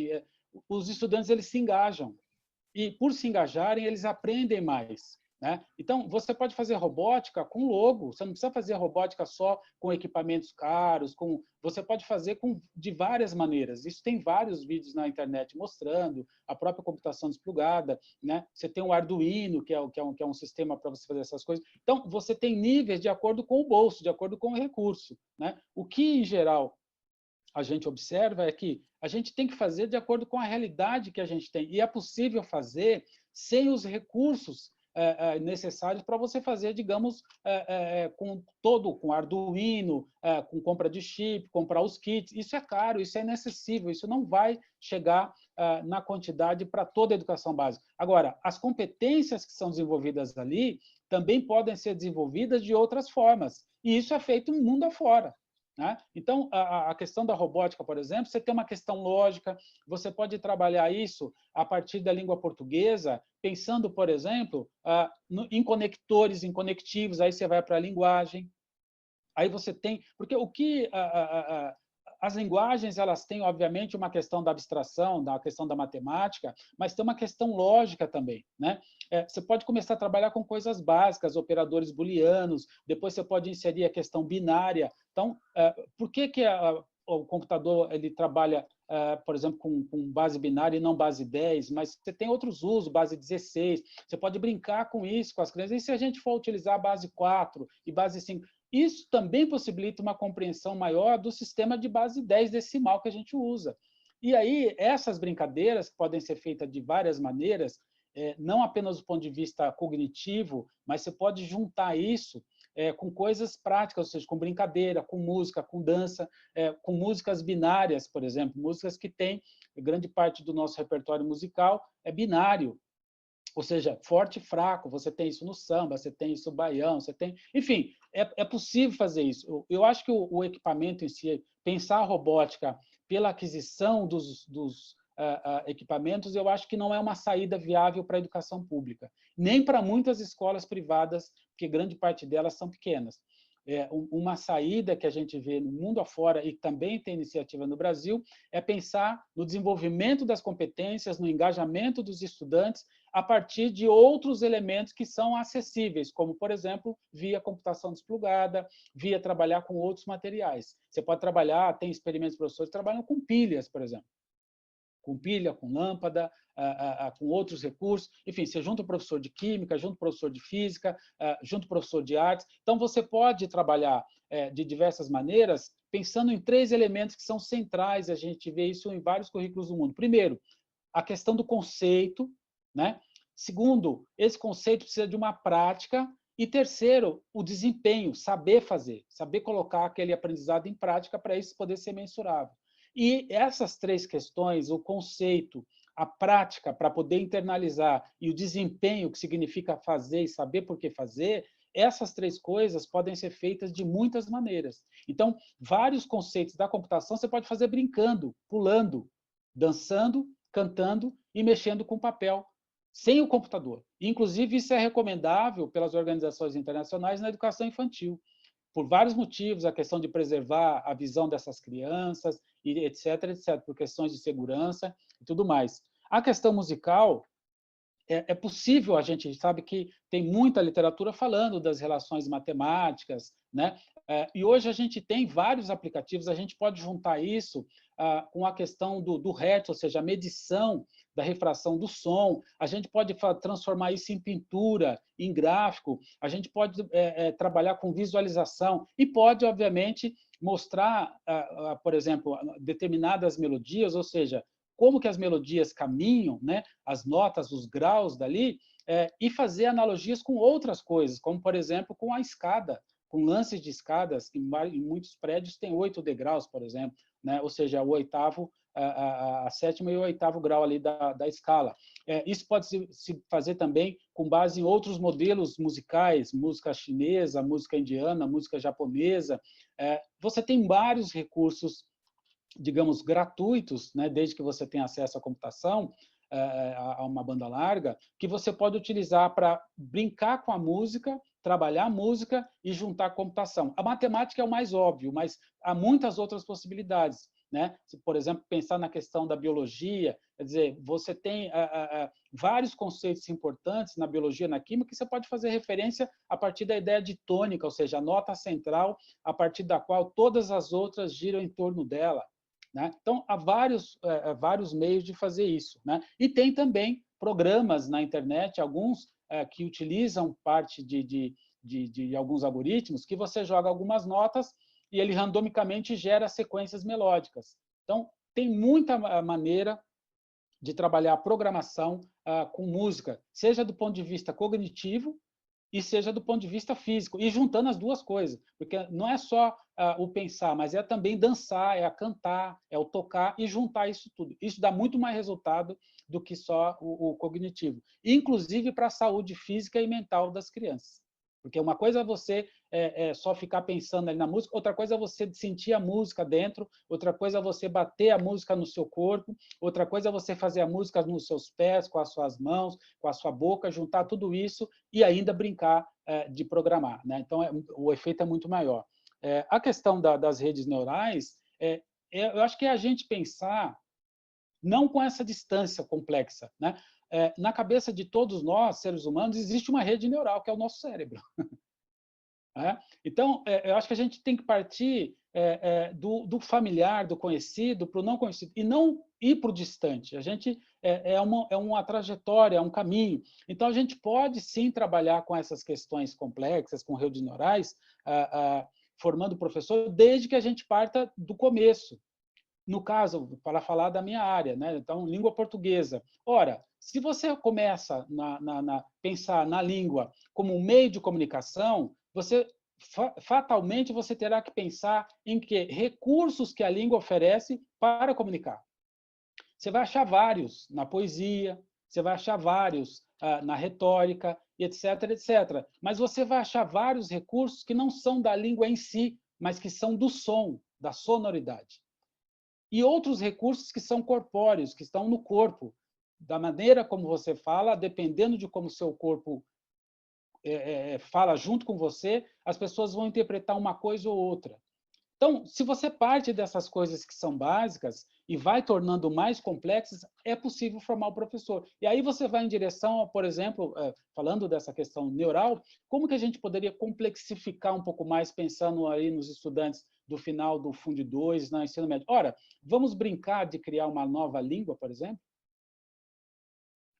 os estudantes eles se engajam. E, por se engajarem, eles aprendem mais. Né? Então, você pode fazer robótica com logo, você não precisa fazer robótica só com equipamentos caros, você pode fazer de várias maneiras. Isso tem vários vídeos na internet mostrando, a própria computação desplugada, né? Você tem o Arduino, que é um sistema para você fazer essas coisas. Então, você tem níveis de acordo com o bolso, de acordo com o recurso. Né? O que, em geral, a gente observa é que a gente tem que fazer de acordo com a realidade que a gente tem. E é possível fazer sem os recursos necessários para você fazer, digamos, com Arduino, com compra de chip, comprar os kits. Isso é caro, isso é inacessível, isso não vai chegar na quantidade para toda a educação básica. Agora, as competências que são desenvolvidas ali também podem ser desenvolvidas de outras formas. E isso é feito no mundo afora. Né? Então, a questão da robótica, por exemplo, você tem uma questão lógica, você pode trabalhar isso a partir da língua portuguesa, pensando, por exemplo, em conectores, em conectivos, aí você vai para a linguagem, aí você tem... Porque o que As linguagens, elas têm, obviamente, uma questão da abstração, da questão da matemática, mas tem uma questão lógica também, né? Você pode começar a trabalhar com coisas básicas, operadores booleanos, depois você pode inserir a questão binária. Então, por que o computador ele trabalha, por exemplo, com base binária e não base 10, mas você tem outros usos, base 16, você pode brincar com isso, com as crianças. E se a gente for utilizar a base 4 e base 5, isso também possibilita uma compreensão maior do sistema de base 10 decimal que a gente usa. E aí, essas brincadeiras que podem ser feitas de várias maneiras, não apenas do ponto de vista cognitivo, mas você pode juntar isso com coisas práticas, ou seja, com brincadeira, com música, com dança, com músicas binárias, por exemplo, músicas que têm, grande parte do nosso repertório musical é binário, ou seja, forte e fraco, você tem isso no samba, você tem isso no baião, você tem... Enfim, é possível fazer isso. Eu acho que o equipamento em si, pensar a robótica pela aquisição dos equipamentos, eu acho que não é uma saída viável para a educação pública, nem para muitas escolas privadas, porque grande parte delas são pequenas. Uma saída que a gente vê no mundo afora e também tem iniciativa no Brasil é pensar no desenvolvimento das competências, no engajamento dos estudantes a partir de outros elementos que são acessíveis, como, por exemplo, via computação desplugada, via trabalhar com outros materiais. Você pode trabalhar, tem experimentos professores que trabalham com pilhas, por exemplo, com pilha, com lâmpada, com outros recursos. Enfim, você junta o professor de química, junta o professor de física, junta o professor de artes. Então, você pode trabalhar de diversas maneiras, pensando em 3 elementos que são centrais, a gente vê isso em vários currículos do mundo. Primeiro, a questão do conceito, né? Segundo, esse conceito precisa de uma prática. E terceiro, o desempenho, saber fazer, saber colocar aquele aprendizado em prática para isso poder ser mensurável. E essas 3 questões, o conceito, a prática para poder internalizar e o desempenho, que significa fazer e saber por que fazer, essas 3 coisas podem ser feitas de muitas maneiras. Então, vários conceitos da computação você pode fazer brincando, pulando, dançando, cantando e mexendo com papel, sem o computador. Inclusive, isso é recomendável pelas organizações internacionais na educação infantil, por vários motivos, a questão de preservar a visão dessas crianças, e etc., por questões de segurança e tudo mais. A questão musical, é possível, a gente sabe que tem muita literatura falando das relações matemáticas, né? E hoje a gente tem vários aplicativos, a gente pode juntar isso com a questão do hertz, ou seja, a medição da refração do som, a gente pode transformar isso em pintura, em gráfico, a gente pode trabalhar com visualização e pode, obviamente, mostrar, por exemplo, determinadas melodias, ou seja, como que as melodias caminham, né? As notas, os graus dali, e fazer analogias com outras coisas, como, por exemplo, com a escada, com lances de escadas, que em muitos prédios tem 8 degraus, por exemplo, né? Ou seja, o oitavo, a sétima e o 8º grau ali da escala. Isso pode se fazer também com base em outros modelos musicais, música chinesa, música indiana, música japonesa. Você tem vários recursos, digamos, gratuitos, né, desde que você tenha acesso à computação, a uma banda larga, que você pode utilizar para brincar com a música, trabalhar a música e juntar a computação. A matemática é o mais óbvio, mas há muitas outras possibilidades, né? Se, por exemplo, pensar na questão da biologia, quer dizer, você tem vários conceitos importantes na biologia, na química, que você pode fazer referência a partir da ideia de tônica, ou seja, a nota central, a partir da qual todas as outras giram em torno dela, né? Então, há vários meios de fazer isso, né? E tem também programas na internet, alguns que utilizam parte de alguns algoritmos, que você joga algumas notas e ele randomicamente gera sequências melódicas. Então, tem muita maneira de trabalhar a programação com música, seja do ponto de vista cognitivo, e seja do ponto de vista físico, e juntando as duas coisas, porque não é só o pensar, mas é também dançar, é a cantar, é o tocar e juntar isso tudo. Isso dá muito mais resultado do que só o cognitivo, inclusive para a saúde física e mental das crianças. Porque uma coisa é você só ficar pensando ali na música, outra coisa é você sentir a música dentro, outra coisa é você bater a música no seu corpo, outra coisa é você fazer a música nos seus pés, com as suas mãos, com a sua boca, juntar tudo isso e ainda brincar de programar, né? Então, o efeito é muito maior. A questão das redes neurais eu acho que é a gente pensar não com essa distância complexa, né? Na cabeça de todos nós, seres humanos, existe uma rede neural, que é o nosso cérebro. Então, eu acho que a gente tem que partir do familiar, do conhecido, para o não conhecido, e não ir para o distante. A gente é uma trajetória, é um caminho. Então, a gente pode, sim, trabalhar com essas questões complexas, com redes neurais, formando professor, desde que a gente parta do começo. No caso, para falar da minha área, né? Então, língua portuguesa. Ora, se você começa a pensar na língua como um meio de comunicação, você fatalmente você terá que pensar em que recursos que a língua oferece para comunicar. Você vai achar vários na poesia, você vai achar vários na retórica, etc, etc. Mas você vai achar vários recursos que não são da língua em si, mas que são do som, da sonoridade. E outros recursos que são corpóreos, que estão no corpo, da maneira como você fala, dependendo de como o seu corpo fala junto com você, as pessoas vão interpretar uma coisa ou outra. Então, se você parte dessas coisas que são básicas e vai tornando mais complexas, é possível formar o professor. E aí você vai em direção, por exemplo, falando dessa questão neural, como que a gente poderia complexificar um pouco mais, pensando aí nos estudantes do final do Fundo 2, no ensino médio? Ora, vamos brincar de criar uma nova língua, por exemplo?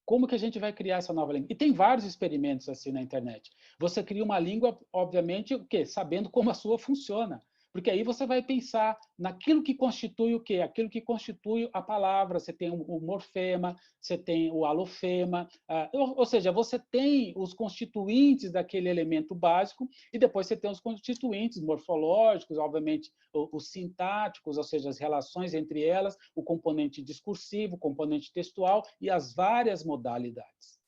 Como que a gente vai criar essa nova língua? E tem vários experimentos assim na internet. Você cria uma língua, obviamente, o quê? Sabendo como a sua funciona. Porque aí você vai pensar naquilo que constitui o quê? Aquilo que constitui a palavra. Você tem o morfema, você tem o alofema, ou seja, você tem os constituintes daquele elemento básico e depois você tem os constituintes morfológicos, obviamente, os sintáticos, ou seja, as relações entre elas, o componente discursivo, o componente textual e as várias modalidades.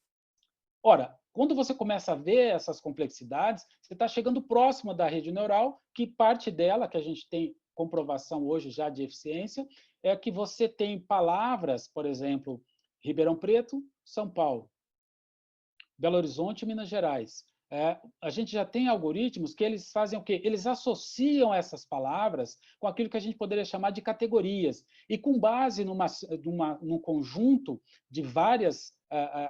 Ora, quando você começa a ver essas complexidades, você está chegando próximo da rede neural, que parte dela, que a gente tem comprovação hoje já de eficiência, é que você tem palavras, por exemplo, Ribeirão Preto, São Paulo, Belo Horizonte, Minas Gerais. A gente já tem algoritmos que eles fazem o quê? Eles associam essas palavras com aquilo que a gente poderia chamar de categorias. E com base num conjunto de várias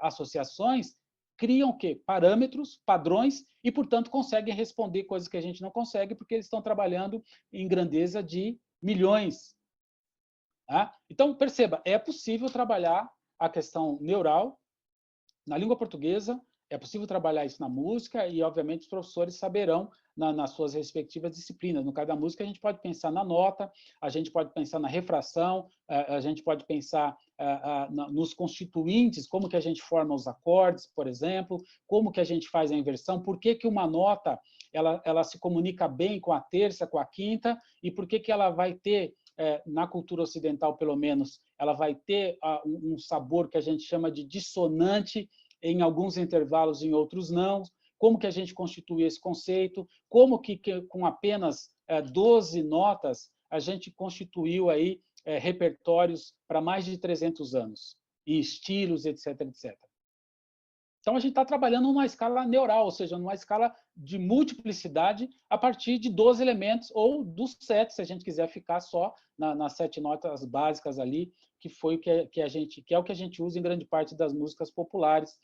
associações, criam o quê? Parâmetros, padrões, e, portanto, conseguem responder coisas que a gente não consegue, porque eles estão trabalhando em grandeza de milhões. Então, perceba, é possível trabalhar a questão neural na língua portuguesa, é possível trabalhar isso na música e, obviamente, os professores saberão nas suas respectivas disciplinas. No caso da música, a gente pode pensar na nota, a gente pode pensar na refração, a gente pode pensar nos constituintes, como que a gente forma os acordes, por exemplo, como que a gente faz a inversão, por que que uma nota ela se comunica bem com a terça, com a quinta, e por que que ela vai ter, na cultura ocidental, pelo menos, ela vai ter um sabor que a gente chama de dissonante em alguns intervalos, em outros não. Como que a gente constitui esse conceito? Como que com apenas 12 notas, a gente constituiu aí repertórios para mais de 300 anos, e estilos, etc, etc. Então, a gente está trabalhando numa escala neural, ou seja, numa escala de multiplicidade a partir de 12 elementos, ou dos 7, se a gente quiser ficar só nas 7 notas básicas ali, que foi que é o que a gente usa em grande parte das músicas populares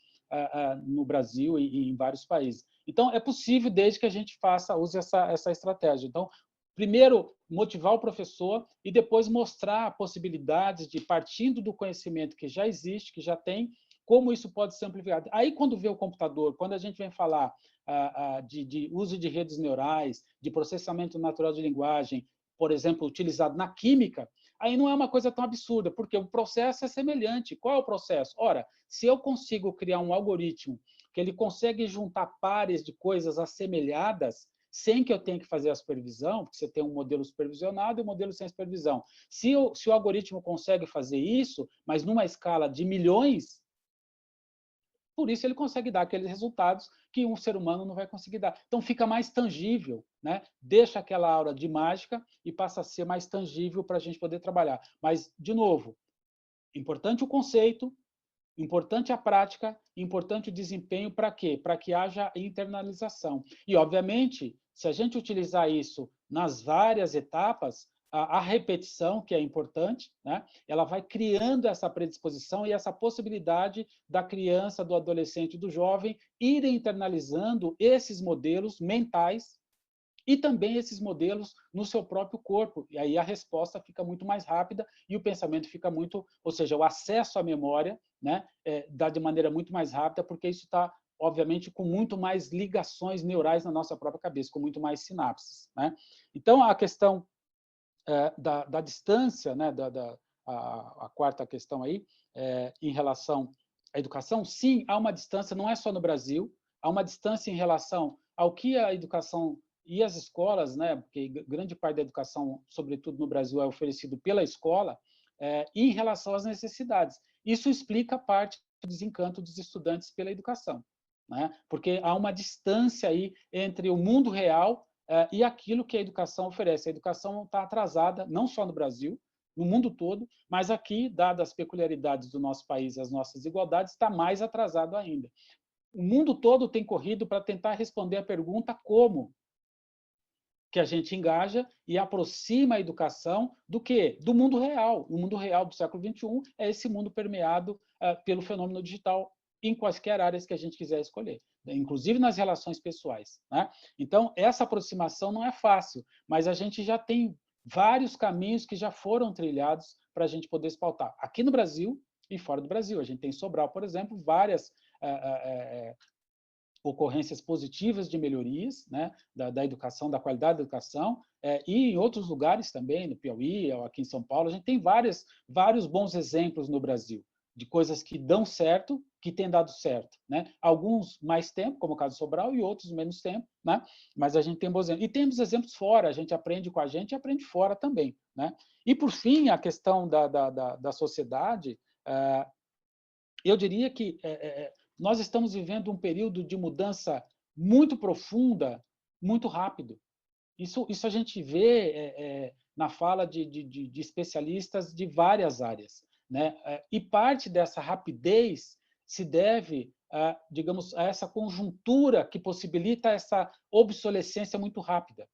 no Brasil e em vários países. Então, é possível desde que a gente use essa estratégia. Então, primeiro, motivar o professor e depois mostrar possibilidades de, partindo do conhecimento que já existe, que já tem, como isso pode ser amplificado. Aí, quando vê o computador, quando a gente vem falar de uso de redes neurais, de processamento natural de linguagem, por exemplo, utilizado na química, aí não é uma coisa tão absurda, porque o processo é semelhante. Qual é o processo? Ora, se eu consigo criar um algoritmo que ele consegue juntar pares de coisas assemelhadas, sem que eu tenha que fazer a supervisão, porque você tem um modelo supervisionado e um modelo sem supervisão. Se o algoritmo consegue fazer isso, mas numa escala de milhões, por isso ele consegue dar aqueles resultados que um ser humano não vai conseguir dar. Então fica mais tangível, né? Deixa aquela aura de mágica e passa a ser mais tangível para a gente poder trabalhar. Mas, de novo, importante o conceito, importante a prática, importante o desempenho. Para quê? Para que haja internalização. E, obviamente, se a gente utilizar isso nas várias etapas, a repetição, que é importante, né? Ela vai criando essa predisposição e essa possibilidade da criança, do adolescente, do jovem irem internalizando esses modelos mentais e também esses modelos no seu próprio corpo. E aí a resposta fica muito mais rápida e o pensamento fica muito... Ou seja, o acesso à memória, né, dá de maneira muito mais rápida, porque isso está, obviamente, com muito mais ligações neurais na nossa própria cabeça, com muito mais sinapses, né? Então, a questão da distância, né, a quarta questão aí, em relação à educação, sim, há uma distância, não é só no Brasil, há uma distância em relação ao que a educação e as escolas, né, porque grande parte da educação, sobretudo no Brasil, é oferecido pela escola, em relação às necessidades. Isso explica parte do desencanto dos estudantes pela educação, né? Porque há uma distância aí entre o mundo real e aquilo que a educação oferece. A educação está atrasada, não só no Brasil, no mundo todo, mas aqui, dadas as peculiaridades do nosso país, as nossas desigualdades, está mais atrasado ainda. O mundo todo tem corrido para tentar responder a pergunta como que a gente engaja e aproxima a educação do quê? Do mundo real. O mundo real do século XXI é esse mundo permeado pelo fenômeno digital em quaisquer áreas que a gente quiser escolher, inclusive nas relações pessoais, né? Então, essa aproximação não é fácil, mas a gente já tem vários caminhos que já foram trilhados para a gente poder se pautar. Aqui no Brasil e fora do Brasil. A gente tem em Sobral, por exemplo, várias ocorrências positivas de melhorias, né, da educação, da qualidade da educação, e em outros lugares também, no Piauí, ou aqui em São Paulo, a gente tem vários bons exemplos no Brasil, de coisas que dão certo, que têm dado certo, né? Alguns mais tempo, como o caso do Sobral, e outros menos tempo, né? Mas a gente tem bons exemplos. E temos exemplos fora, a gente aprende com a gente e aprende fora também, né? E, por fim, a questão da sociedade, eu diria que nós estamos vivendo um período de mudança muito profunda, muito rápido. Isso a gente vê na fala de especialistas de várias áreas, né? E parte dessa rapidez se deve, digamos, a essa conjuntura que possibilita essa obsolescência muito rápida,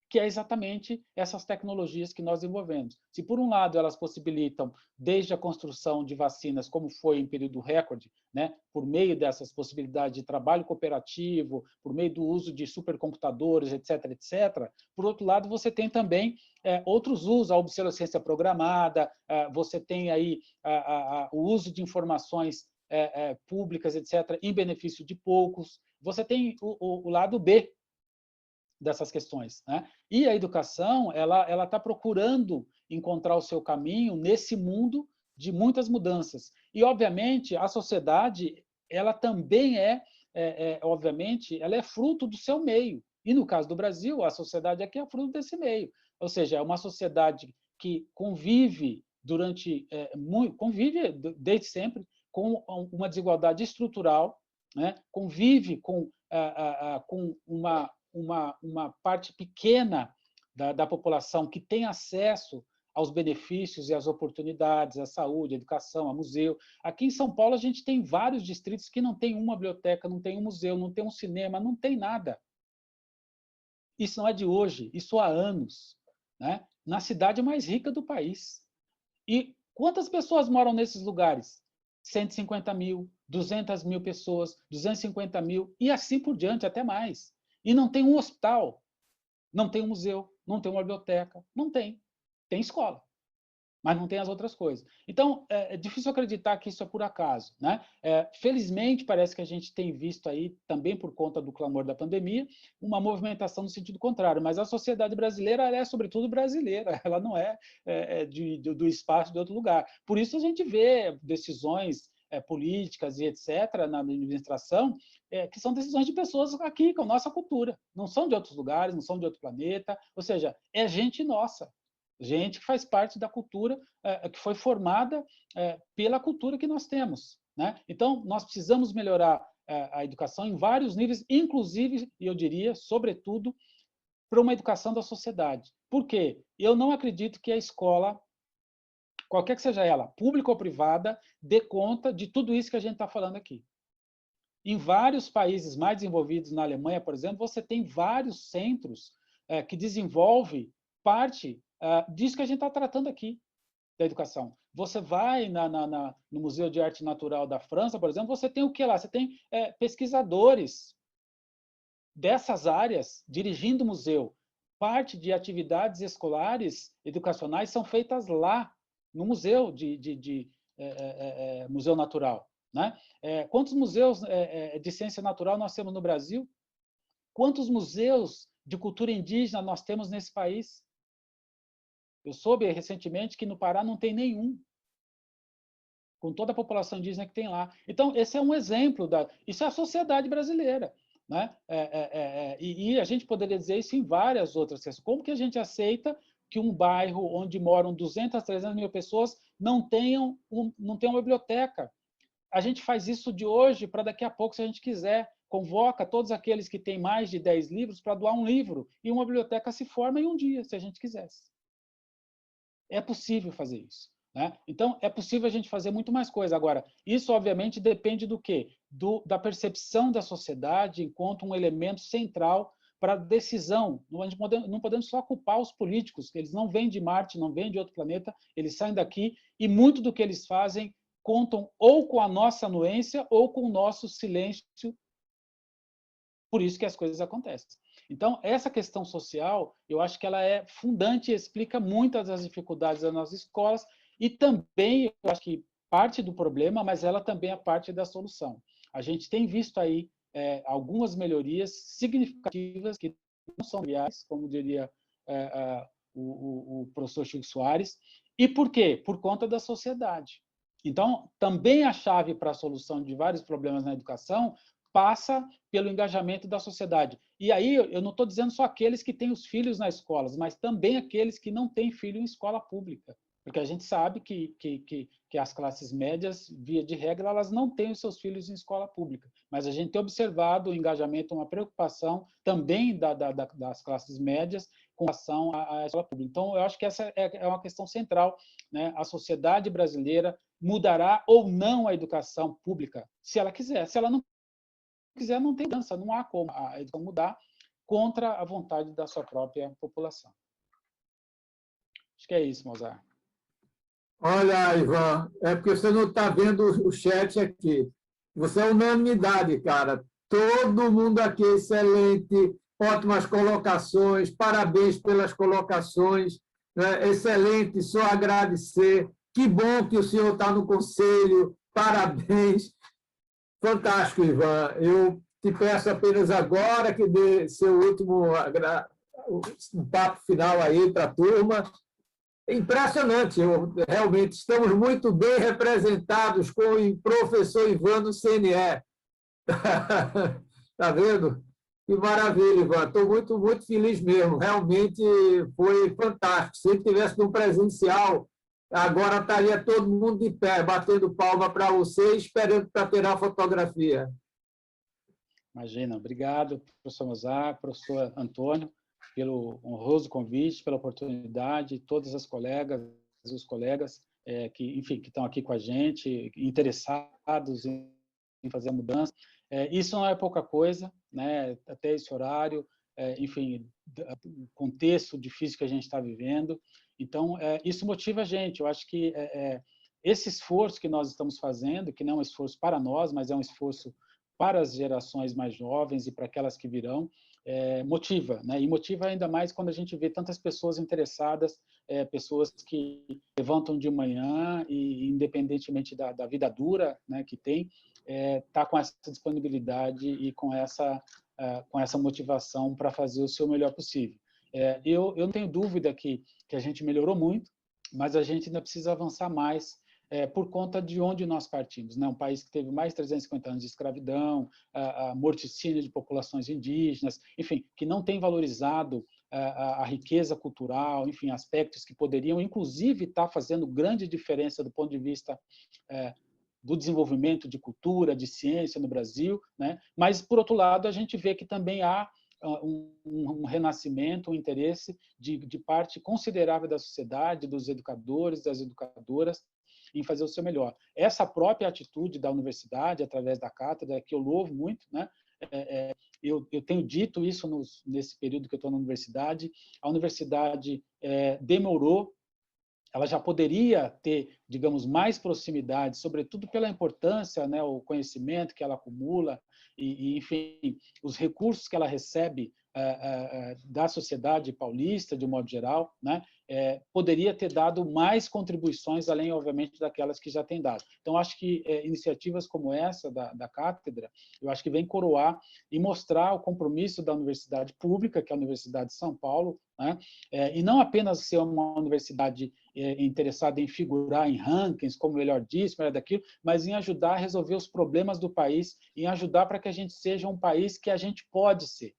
que é exatamente essas tecnologias que nós desenvolvemos. Se, por um lado, elas possibilitam, desde a construção de vacinas, como foi em período recorde, né, por meio dessas possibilidades de trabalho cooperativo, por meio do uso de supercomputadores, etc., etc., por outro lado, você tem também outros usos, a obsolescência programada, você tem aí o uso de informações públicas, etc., em benefício de poucos. Você tem o lado B dessas questões, né? E a educação, ela está procurando encontrar o seu caminho nesse mundo de muitas mudanças. E, obviamente, a sociedade, ela também obviamente, ela é fruto do seu meio. E, no caso do Brasil, a sociedade aqui é fruto desse meio. Ou seja, é uma sociedade que convive convive desde sempre com uma desigualdade estrutural, né? Convive com uma parte pequena da população que tem acesso aos benefícios e às oportunidades, à saúde, à educação, a museu. Aqui em São Paulo, a gente tem vários distritos que não tem uma biblioteca, não tem um museu, não tem um cinema, não tem nada. Isso não é de hoje, isso há anos, né? Na cidade mais rica do país. E quantas pessoas moram nesses lugares? 150 mil, 200 mil pessoas, 250 mil, e assim por diante, até mais. E não tem um hospital, não tem um museu, não tem uma biblioteca, não tem. Tem escola, mas não tem as outras coisas. Então, é difícil acreditar que isso é por acaso, né? Felizmente, parece que a gente tem visto aí, também por conta do clamor da pandemia, uma movimentação no sentido contrário, mas a sociedade brasileira ela é, sobretudo, brasileira, ela não do espaço de outro lugar. Por isso, a gente vê decisões políticas e etc., na administração, que são decisões de pessoas aqui, com a nossa cultura. Não são de outros lugares, não são de outro planeta, ou seja, é gente nossa. Gente que faz parte da cultura, que foi formada pela cultura que nós temos, né? Então, nós precisamos melhorar a educação em vários níveis, inclusive, e eu diria, sobretudo, para uma educação da sociedade. Por quê? Eu não acredito que a escola, qualquer que seja ela, pública ou privada, dê conta de tudo isso que a gente está falando aqui. Em vários países mais desenvolvidos, na Alemanha, por exemplo, você tem vários centros que desenvolvem parte disso que a gente está tratando aqui, da educação. Você vai no Museu de Arte Natural da França, por exemplo, você tem o que lá? Você tem pesquisadores dessas áreas dirigindo o museu. Parte de atividades escolares, educacionais, são feitas lá, no museu museu natural. Né? Quantos museus de ciência natural nós temos no Brasil? Quantos museus de cultura indígena nós temos nesse país? Eu soube recentemente que no Pará não tem nenhum, com toda a população indígena que tem lá. Então, esse é um exemplo. Isso é a sociedade brasileira. Né? E a gente poderia dizer isso em várias outras questões. Como que a gente aceita que um bairro onde moram 200, 300 mil pessoas não tenha uma biblioteca? A gente faz isso de hoje para daqui a pouco, se a gente quiser, convoca todos aqueles que têm mais de 10 livros para doar um livro, e uma biblioteca se forma em um dia, se a gente quisesse. É possível fazer isso. Né? Então, é possível a gente fazer muito mais coisa. Agora, isso, obviamente, depende do quê? Da percepção da sociedade enquanto um elemento central para a decisão. Não podemos só culpar os políticos, que eles não vêm de Marte, não vêm de outro planeta, eles saem daqui e muito do que eles fazem contam ou com a nossa anuência ou com o nosso silêncio. Por isso que as coisas acontecem. Então, essa questão social, eu acho que ela é fundante e explica muitas das dificuldades das nossas escolas e também, eu acho que parte do problema, mas ela também é parte da solução. A gente tem visto aí algumas melhorias significativas que não são reais, como diria o professor Chico Soares. E por quê? Por conta da sociedade. Então, também a chave para a solução de vários problemas na educação passa pelo engajamento da sociedade. E aí eu não estou dizendo só aqueles que têm os filhos nas escolas, mas também aqueles que não têm filho em escola pública. Porque a gente sabe que as classes médias, via de regra, elas não têm os seus filhos em escola pública. Mas a gente tem observado o engajamento, uma preocupação também das classes médias com relação à escola pública. Então, eu acho que essa é uma questão central. Né? A sociedade brasileira mudará ou não a educação pública, se ela quiser. Se ela não quiser, não tem mudança, não há como a educação mudar contra a vontade da sua própria população. Acho que é isso, Mozart. Olha, Ivan, é porque você não está vendo o chat aqui. Você é unanimidade, cara. Todo mundo aqui é excelente, ótimas colocações, parabéns pelas colocações, né? Excelente, só agradecer. Que bom que o senhor está no conselho, parabéns. Fantástico, Ivan. Eu te peço apenas agora que dê seu último papo final aí para a turma. Impressionante, realmente estamos muito bem representados com o professor Ivan no CNE. Está vendo? Que maravilha, Ivan. Estou muito, muito feliz mesmo. Realmente foi fantástico. Se ele tivesse no presencial, agora estaria todo mundo de pé, batendo palma para você, esperando para tirar a fotografia. Imagina. Obrigado, professor Mozart, professor Antônio, pelo honroso convite, pela oportunidade, todas as colegas e os colegas que estão aqui com a gente, interessados em fazer a mudança. Isso não é pouca coisa, né? Até esse horário, enfim, o contexto difícil que a gente está vivendo. Então, isso motiva a gente. Eu acho que esse esforço que nós estamos fazendo, que não é um esforço para nós, mas é um esforço para as gerações mais jovens e para aquelas que virão, motiva, né? E motiva ainda mais quando a gente vê tantas pessoas interessadas, pessoas que levantam de manhã e, independentemente da vida dura, né, que tem, tá com essa disponibilidade e com essa motivação para fazer o seu melhor possível. Eu não tenho dúvida que a gente melhorou muito, mas a gente ainda precisa avançar mais por conta de onde nós partimos. Né? Um país que teve mais de 350 anos de escravidão, a morticínio de populações indígenas, enfim, que não tem valorizado a riqueza cultural, enfim, aspectos que poderiam, inclusive, estar fazendo grande diferença do ponto de vista do desenvolvimento de cultura, de ciência no Brasil, né? Mas, por outro lado, a gente vê que também há um renascimento, um interesse de parte considerável da sociedade, dos educadores, das educadoras, em fazer o seu melhor. Essa própria atitude da universidade, através da cátedra, que eu louvo muito, né? eu tenho dito isso nesse período que eu estou na universidade, a universidade demorou. Ela já poderia ter, digamos, mais proximidade, sobretudo pela importância, né, o conhecimento que ela acumula enfim, os recursos que ela recebe da sociedade paulista, de um modo geral, né, poderia ter dado mais contribuições, além, obviamente, daquelas que já tem dado. Então, acho que iniciativas como essa da cátedra, eu acho que vem coroar e mostrar o compromisso da universidade pública, que é a Universidade de São Paulo, né, e não apenas ser uma universidade interessada em figurar em rankings, como melhor disso, melhor daquilo, mas em ajudar a resolver os problemas do país, em ajudar para que a gente seja um país que a gente pode ser,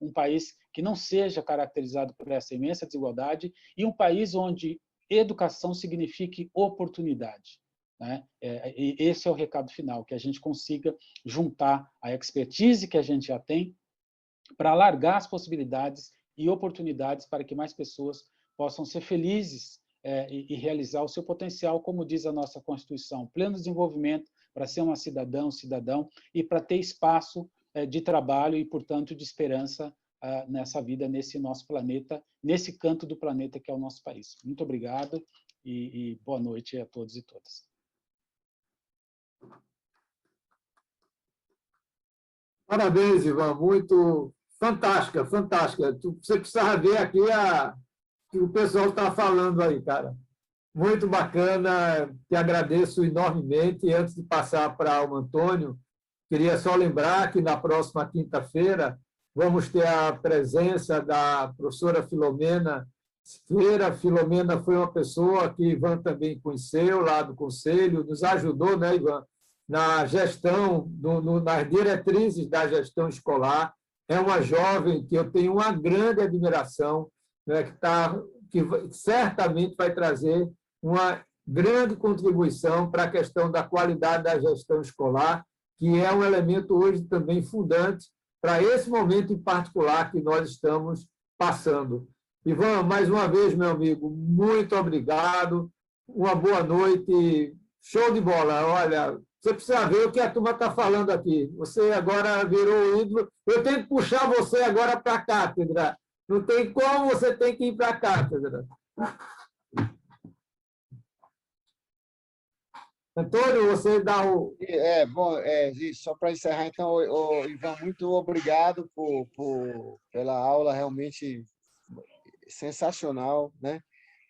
um país que não seja caracterizado por essa imensa desigualdade e um país onde educação signifique oportunidade, né? E esse é o recado final, que a gente consiga juntar a expertise que a gente já tem para alargar as possibilidades e oportunidades para que mais pessoas possam ser felizes e realizar o seu potencial, como diz a nossa Constituição, pleno desenvolvimento para ser uma cidadã, um cidadão, e para ter espaço de trabalho e, portanto, de esperança nessa vida, nesse nosso planeta, nesse canto do planeta que é o nosso país. Muito obrigado e boa noite a todos e todas. Parabéns, Ivan, muito fantástica, fantástica. Você precisava ver aqui que o pessoal está falando aí, cara. Muito bacana, te agradeço enormemente. E antes de passar para o Antônio, queria só lembrar que na próxima quinta-feira vamos ter a presença da professora Filomena Feira. Filomena foi uma pessoa que Ivan também conheceu lá do Conselho, nos ajudou, né, Ivan, na gestão, nas diretrizes da gestão escolar. É uma jovem que eu tenho uma grande admiração, né, que certamente vai trazer uma grande contribuição para a questão da qualidade da gestão escolar, que é um elemento hoje também fundante para esse momento em particular que nós estamos passando. Ivan, mais uma vez, meu amigo, muito obrigado, uma boa noite, show de bola. Olha, você precisa ver o que a turma está falando aqui. Você agora virou ídolo. Eu tenho que puxar você agora para a cátedra. Não tem como, você tem que ir para a cátedra. Antônio, você dá o... Bom, só para encerrar, então, Ivan, muito obrigado pela aula, realmente sensacional, né?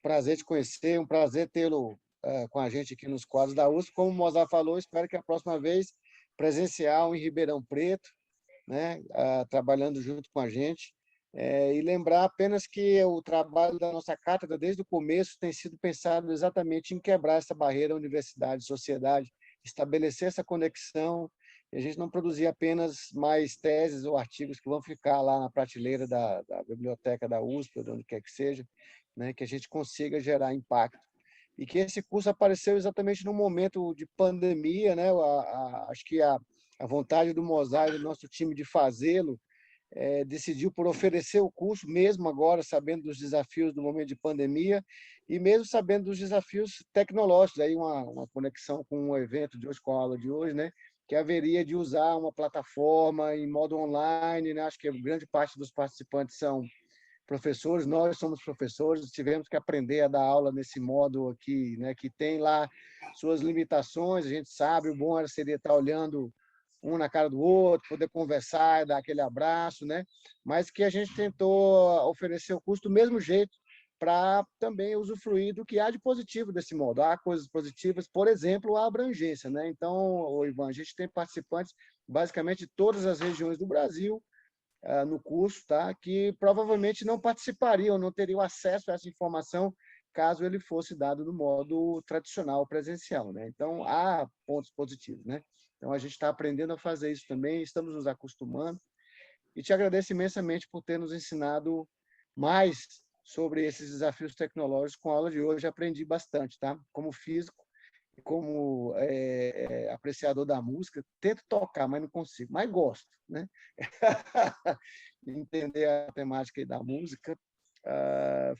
Prazer te conhecer, um prazer tê-lo com a gente aqui nos quadros da USP. Como o Mozart falou, espero que a próxima vez presencial em Ribeirão Preto, né? Trabalhando junto com a gente. E lembrar apenas que o trabalho da nossa cátedra, desde o começo, tem sido pensado exatamente em quebrar essa barreira universidade-sociedade, estabelecer essa conexão, e a gente não produzir apenas mais teses ou artigos que vão ficar lá na prateleira da biblioteca da USP, ou de onde quer que seja, né, que a gente consiga gerar impacto. E que esse curso apareceu exatamente no momento de pandemia, né? Acho que a vontade do Mozart e do nosso time de fazê-lo decidiu por oferecer o curso, mesmo agora sabendo dos desafios do momento de pandemia e mesmo sabendo dos desafios tecnológicos, aí uma conexão com o evento de hoje, com a aula de hoje, né? Que haveria de usar uma plataforma em modo online, né? Acho que grande parte dos participantes são professores, nós somos professores, tivemos que aprender a dar aula nesse modo aqui, né? Que tem lá suas limitações, a gente sabe, o bom seria estar olhando um na cara do outro, poder conversar, dar aquele abraço, né? Mas que a gente tentou oferecer o curso do mesmo jeito para também usufruir do que há de positivo desse modo. Há coisas positivas, por exemplo, a abrangência, né? Então, Ivan, a gente tem participantes basicamente de todas as regiões do Brasil no curso, tá? Que provavelmente não participariam, não teriam acesso a essa informação caso ele fosse dado no modo tradicional, presencial, né? Então, há pontos positivos, né? Então, a gente está aprendendo a fazer isso também, estamos nos acostumando. E te agradeço imensamente por ter nos ensinado mais sobre esses desafios tecnológicos com a aula de hoje. Aprendi bastante, tá? Como físico, como apreciador da música, tento tocar, mas não consigo, mas gosto, né? Entender a temática da música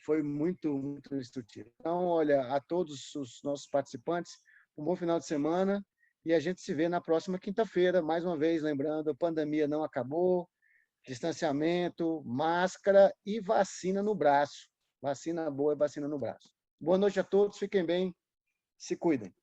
foi muito, muito instrutivo. Então, olha, a todos os nossos participantes, um bom final de semana e a gente se vê na próxima quinta-feira. Mais uma vez, lembrando, a pandemia não acabou, distanciamento, máscara e vacina no braço. Vacina boa é vacina no braço. Boa noite a todos, fiquem bem, se cuidem.